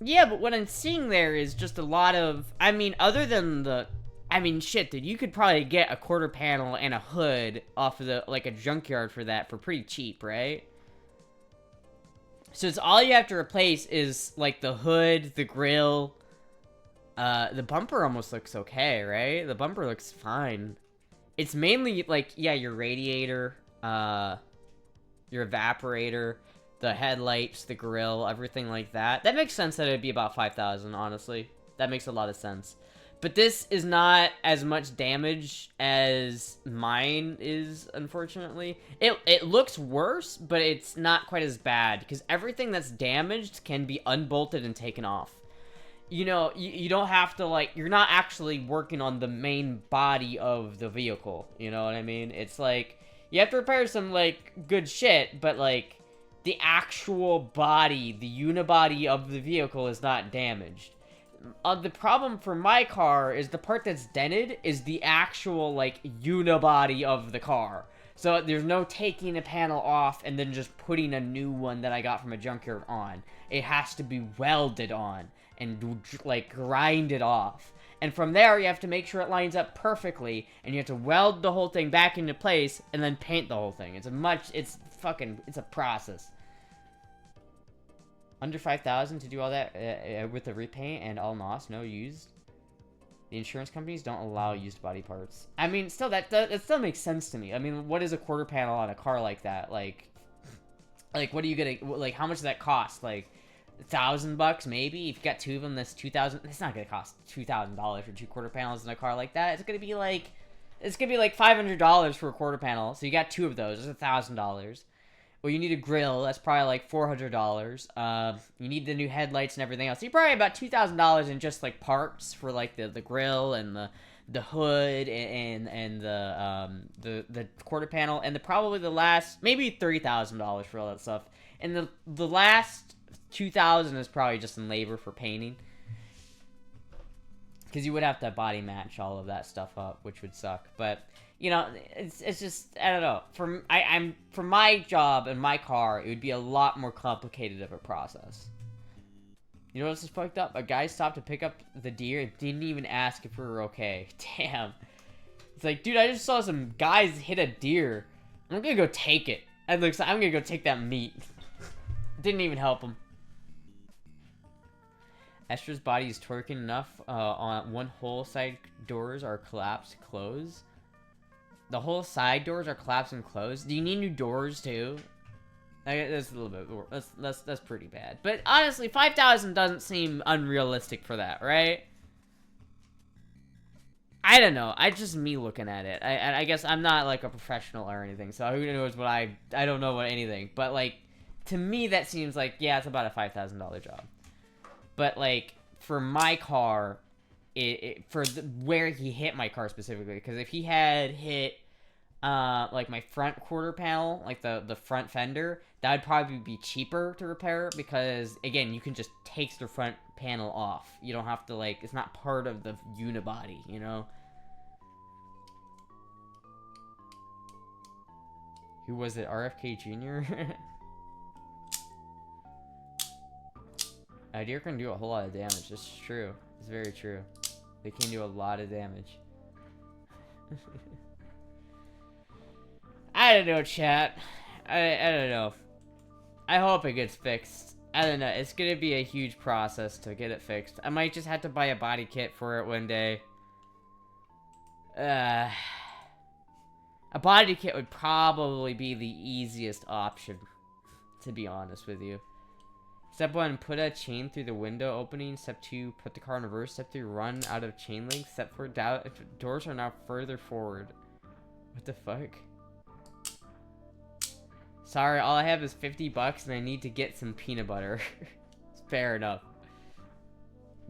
Yeah, but what I'm seeing there is just a lot of... I mean, other than the... I mean, shit, dude, you could probably get a quarter panel and a hood off of a junkyard for that for pretty cheap, right? So it's all you have to replace is, like, the hood, the grill. The bumper almost looks okay, right? The bumper looks fine. It's mainly, like, yeah, your radiator, your evaporator, the headlights, the grill, everything like that. That makes sense that it'd be about 5,000, honestly. That makes a lot of sense. But this is not as much damage as mine is, unfortunately. It looks worse, but it's not quite as bad, because everything that's damaged can be unbolted and taken off. You know, you don't have to, like, you're not actually working on the main body of the vehicle, you know what I mean? It's like, you have to repair some, like, good shit, but, like, the actual body, the unibody of the vehicle is not damaged. The problem for my car is the part that's dented is the actual, like, unibody of the car. So there's no taking a panel off and then just putting a new one that I got from a junkyard on. It has to be welded on and, like, grind it off. And from there, you have to make sure it lines up perfectly, and you have to weld the whole thing back into place and then paint the whole thing. It's a process. Under 5,000 to do all that with the repaint and all NOS, no used. The insurance companies don't allow used body parts. I mean, still, that still makes sense to me. I mean, what is a quarter panel on a car like that? Like, what are you gonna, like, how much does that cost? Like, $1,000 maybe? If you got two of them, that's $2,000. It's not gonna cost $2,000 for two quarter panels in a car like that. It's gonna be like $500 for a quarter panel. So you got two of those. That's $1,000. Well, you need a grill. That's probably like $400. You need the new headlights and everything else. So you're probably about $2,000 in just like parts for like the grill and the hood and the quarter panel, and probably the last maybe $30,000 for all that stuff. And the last $2,000 is probably just in labor for painting, because you would have to body match all of that stuff up, which would suck. But you know, it's just, I don't know. For my job and my car, it would be a lot more complicated of a process. You know what's fucked up? A guy stopped to pick up the deer and didn't even ask if we were okay. Damn. It's like, dude, I just saw some guys hit a deer. I'm gonna go take it. I'm gonna go take that meat. Didn't even help him. Astra's body is twerking enough on one whole side doors are collapsed closed. The whole side doors are collapsed and closed. Do you need new doors too? That's a little bit. That's pretty bad. But honestly, 5,000 doesn't seem unrealistic for that, right? I don't know. It's just me looking at it. I guess I'm not like a professional or anything, so who knows what I don't know what anything. But like, to me, that seems like, yeah, it's about a $5,000 job. But like, for my car, where he hit my car specifically, because if he had hit like my front quarter panel, like the front fender, that would probably be cheaper to repair because again, you can just take the front panel off. You don't have to like, it's not part of the unibody, you know? Who was it? RFK Jr.? A deer can do a whole lot of damage. It's true. It's very true. They can do a lot of damage. I don't know, chat. I don't know. I hope it gets fixed. I don't know. It's gonna be a huge process to get it fixed. I might just have to buy a body kit for it one day. A body kit would probably be the easiest option, to be honest with you. Step 1, put a chain through the window opening. Step 2, put the car in reverse. Step 3, run out of chain link. Step 4, doors are now further forward. What the fuck? Sorry, all I have is $50 and I need to get some peanut butter. It's fair enough.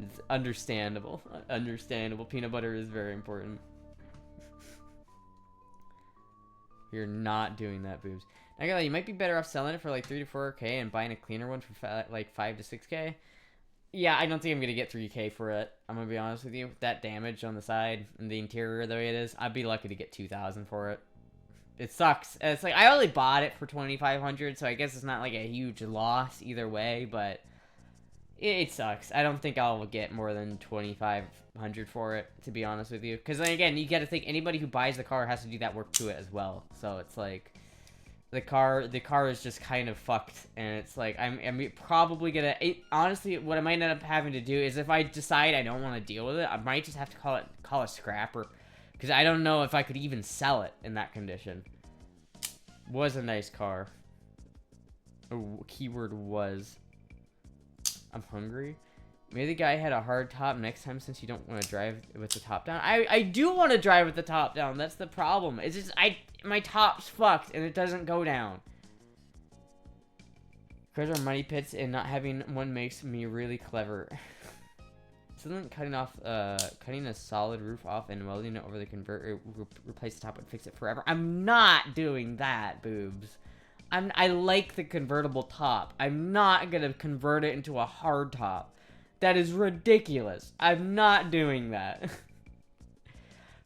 It's understandable. Understandable. Peanut butter is very important. You're not doing that, boobs. I gotta lie, you might be better off selling it for like 3 to 4K and buying a cleaner one for like 5 to 6K. Yeah, I don't think I'm gonna get 3K for it. I'm gonna be honest with you. With that damage on the side and the interior the way it is, I'd be lucky to get 2,000 for it. It sucks. It's like I only bought it for 2,500, so I guess it's not like a huge loss either way, but it sucks. I don't think I'll get more than 2,500 for it, to be honest with you. Because then again, you got to think anybody who buys the car has to do that work to it as well. So it's like the car is just kind of fucked, and it's like I'm probably gonna. Honestly, what I might end up having to do is if I decide I don't want to deal with it, I might just have to call a scrapper. Because I don't know if I could even sell it in that condition. Was a nice car. Oh, keyword was. I'm hungry. Maybe the guy had a hard top next time since you don't want to drive with the top down. I do want to drive with the top down. That's the problem. It's just my top's fucked and it doesn't go down. Cars are money pits and not having one makes me really clever. Isn't cutting a solid roof off and welding it over the converter, replace the top and fix it forever? I'm not doing that, boobs. I like the convertible top. I'm not gonna convert it into a hard top. That is ridiculous. I'm not doing that.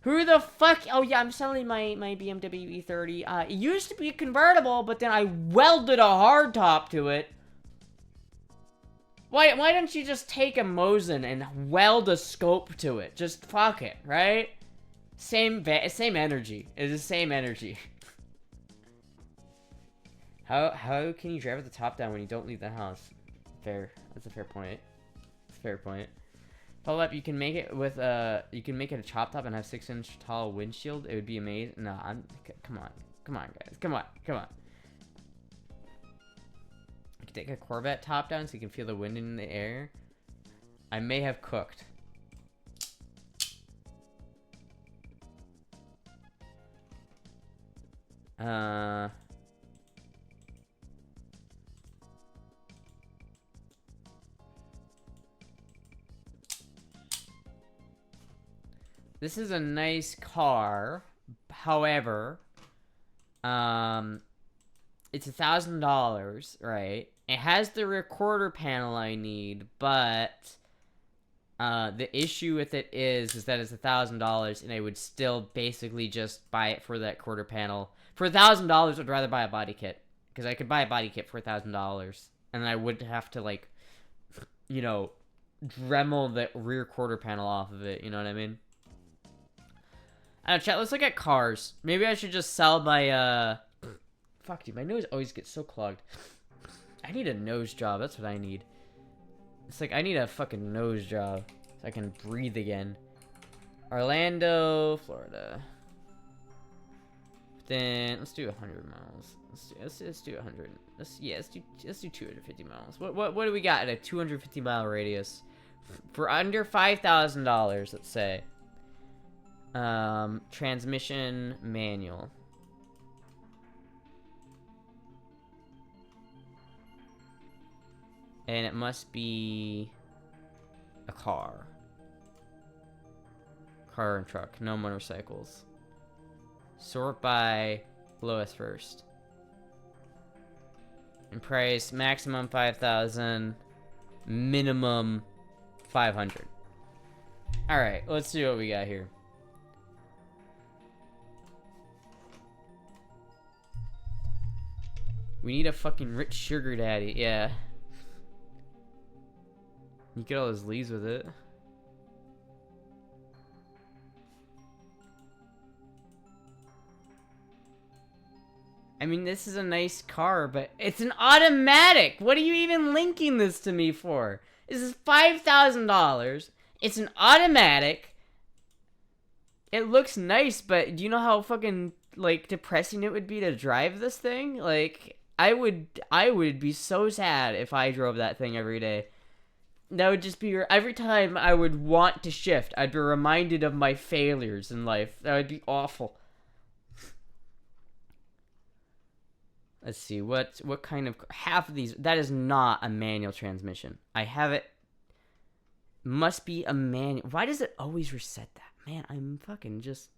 Who the fuck? Oh yeah, I'm selling my BMW E30. It used to be convertible, but then I welded a hard top to it. Why don't you just take a Mosin and weld a scope to it? Just fuck it, right? Same energy. It's the same energy. How can you drive with the top down when you don't leave the house? Fair. That's a fair point. That's a fair point. Follow up, you can make it with you can make it a chop top and have 6-inch tall windshield. It would be amazing. No, come on guys. Come on. You can take a Corvette top down so you can feel the wind in the air. I may have cooked. This is a nice car. However, it's $1,000, right? It has the recorder panel I need, but the issue with it is that it's $1,000, and I would still basically just buy it for that quarter panel. For $1,000, I'd rather buy a body kit, because I could buy a body kit for $1,000, and I wouldn't have to, like, you know, Dremel the rear quarter panel off of it. You know what I mean? I don't know, chat. Let's look at cars. Maybe I should just sell my Fuck, dude, my nose always gets so clogged. I need a nose job. That's what I need. It's like I need a fucking nose job so I can breathe again. Orlando, Florida. Then let's do 100 miles. Let's do 100. Let's do 250 miles. What do we got at a 250 mile radius for under $5,000? Let's say. Transmission manual. And it must be a car. Car and truck, no motorcycles. Sort by lowest first. And price, maximum 5,000, minimum 500. Alright, let's see what we got here. We need a fucking rich sugar daddy, yeah. You get all those leaves with it. I mean, this is a nice car, but it's an automatic. What are you even linking this to me for? This is $5,000. It's an automatic. It looks nice, but do you know how fucking, like, depressing it would be to drive this thing? Like, I would be so sad if I drove that thing every day. That would just be, every time I would want to shift, I'd be reminded of my failures in life. That would be awful. Let's see, what kind of, half of these, that is not a manual transmission. I have it, must be a manual. Why does it always reset that? Man, I'm fucking just,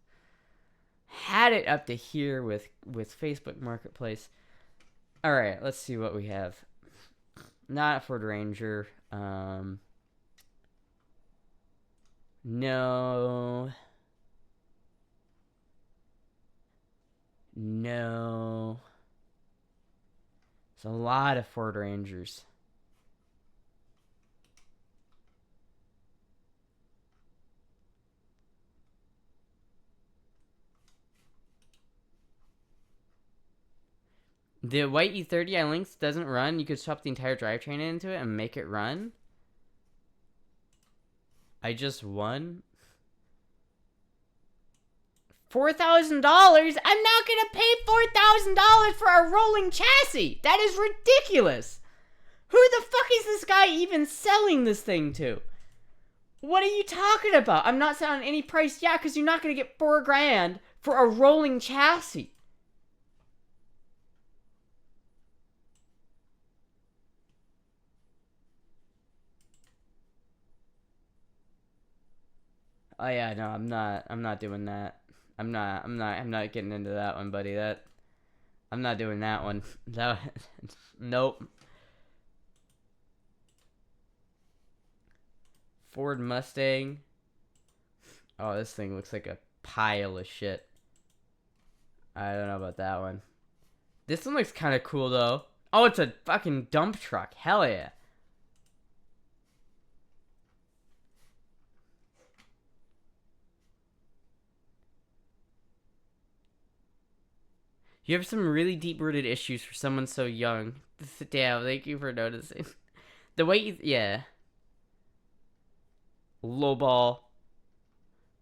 had it up to here with Facebook Marketplace. Alright, let's see what we have. Not a Ford Ranger. No. No. It's a lot of Ford Rangers. The white E30 I linked doesn't run. You could swap the entire drivetrain into it and make it run. I just won. $4,000? I'm not gonna pay $4,000 for a rolling chassis. That is ridiculous. Who the fuck is this guy even selling this thing to? What are you talking about? I'm not selling any price. Yeah, because you're not gonna get $4,000 for a rolling chassis. Oh yeah, no, I'm not doing that. I'm not getting into that one, buddy. I'm not doing that one. That, nope. Ford Mustang. Oh, this thing looks like a pile of shit. I don't know about that one. This one looks kind of cool though. Oh, it's a fucking dump truck. Hell yeah. You have some really deep-rooted issues for someone so young. Damn, thank you for noticing. The way you... Yeah. Lowball.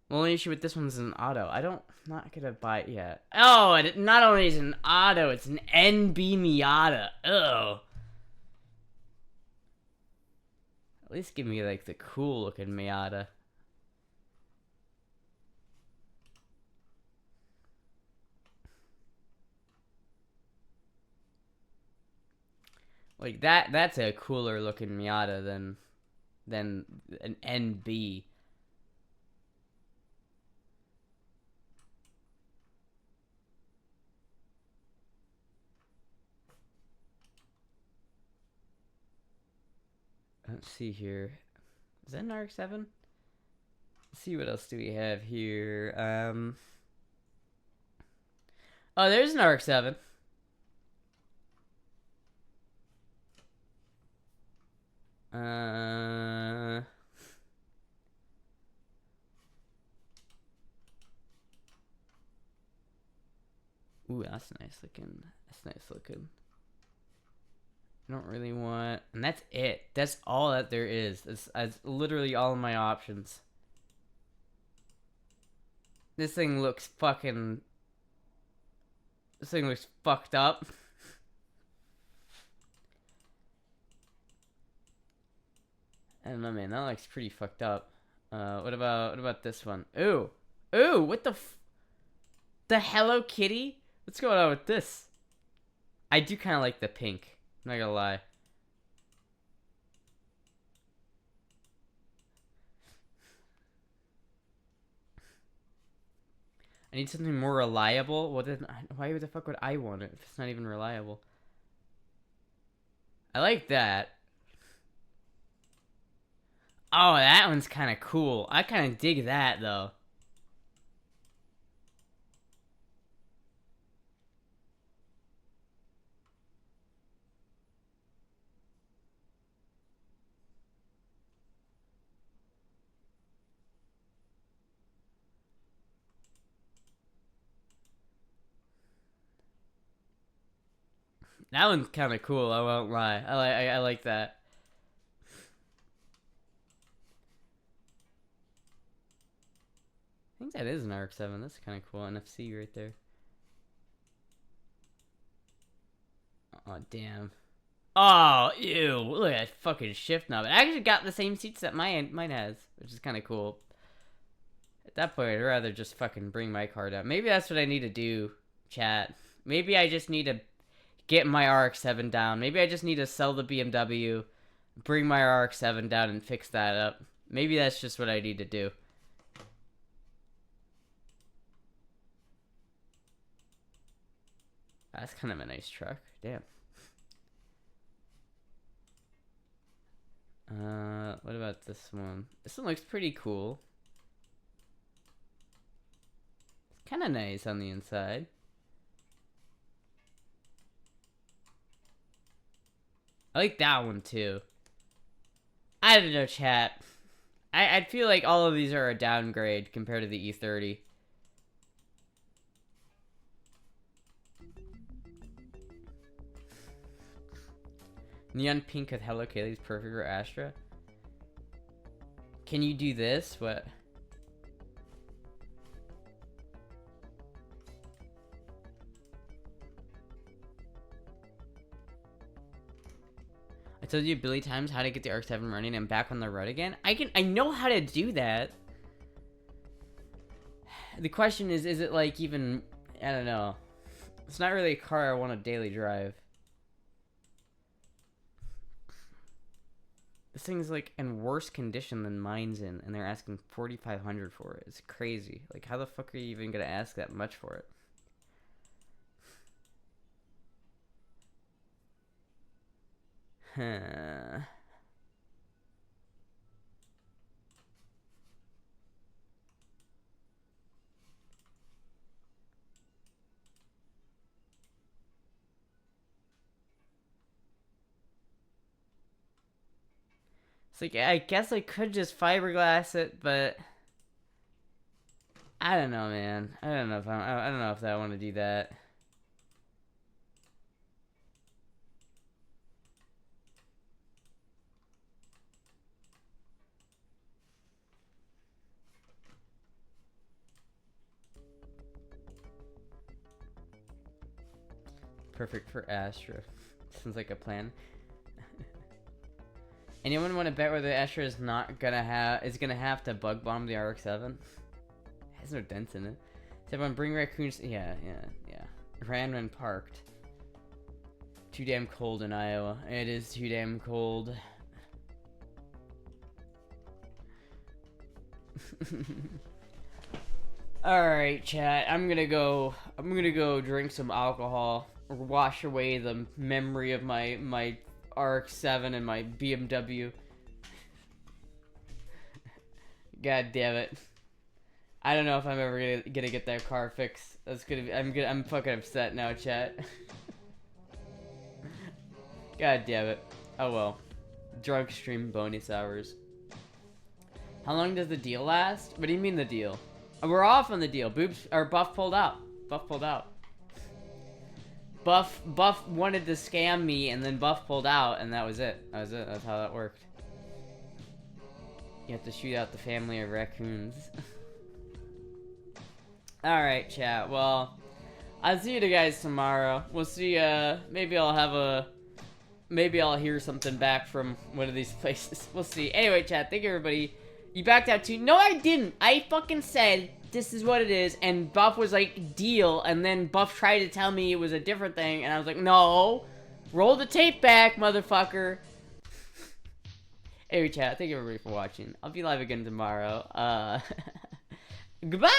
The only issue with this one is an auto. I'm not gonna buy it yet. Oh, and not only is it an auto, it's an NB Miata. Ugh. At least give me, like, the cool-looking Miata. Like, that's a cooler-looking Miata than an NB. Let's see here. Is that an RX-7? Let's see what else do we have here. Oh, there's an RX-7. Ooh, that's nice looking. That's nice looking. I don't really want... And that's it. That's all that there is. That's literally all of my options. This thing looks fucking... This thing looks fucked up. I don't know, man. That looks pretty fucked up. What about this one? Ooh. Ooh, what the the Hello Kitty? What's going on with this? I do kind of like the pink. I'm not gonna lie. I need something more reliable. Well, then, why the fuck would I want it if it's not even reliable? I like that. Oh, that one's kind of cool. I kind of dig that, though. That one's kind of cool, I won't lie. I like that. I think that is an RX-7. That's kind of cool. NFC right there. Oh, damn. Oh, ew. Look at that fucking shift knob. It actually got the same seats that mine has, which is kind of cool. At that point, I'd rather just fucking bring my car down. Maybe that's what I need to do, chat. Maybe I just need to get my RX-7 down. Maybe I just need to sell the BMW, bring my RX-7 down, and fix that up. Maybe that's just what I need to do. That's kind of a nice truck. Damn. What about this one? This one looks pretty cool. It's kind of nice on the inside. I like that one too. I don't know, chat. I feel like all of these are a downgrade compared to the E30. Neon pink with Hello Kitty's perfect for Astra. Can you do this? What? I told you a billion times how to get the RX-7 running and back on the road again. I know how to do that. The question is it like even, I don't know. It's not really a car I want to daily drive. This thing's like in worse condition than mine's in, and they're asking $4,500 for it. It's crazy. Like, how the fuck are you even gonna ask that much for it? Huh. It's like, I guess I could just fiberglass it, but I don't know, man. I don't know if I don't know if I want to do that. Perfect for Astra. Sounds like a plan. Anyone want to bet whether Astra is gonna have to bug bomb the RX-7? It has no dents in it. Everyone bring raccoons. Yeah. Ran when parked. Too damn cold in Iowa. It is too damn cold. Alright, chat. I'm gonna go drink some alcohol. Or wash away the memory of my RX-7 and my BMW. God damn it. I don't know if I'm ever gonna get that car fixed. That's gonna be, I'm fucking upset now, chat. God damn it. Oh well. Drug stream bonus hours. How long does the deal last? What do you mean the deal? Oh, we're off on the deal. Buff pulled out. Buff pulled out. Buff wanted to scam me, and then Buff pulled out, and that was it. That was it. That's how that worked. You have to shoot out the family of raccoons. Alright, chat. Well, I'll see you guys tomorrow. We'll see, maybe I'll hear something back from one of these places. We'll see. Anyway, chat, thank you, everybody. You backed out too? No, I didn't. I fucking said this is what it is, and Buff was like, deal, and then Buff tried to tell me it was a different thing, and I was like, no, roll the tape back, motherfucker. Anyway, chat, thank you everybody for watching. I'll be live again tomorrow. Goodbye!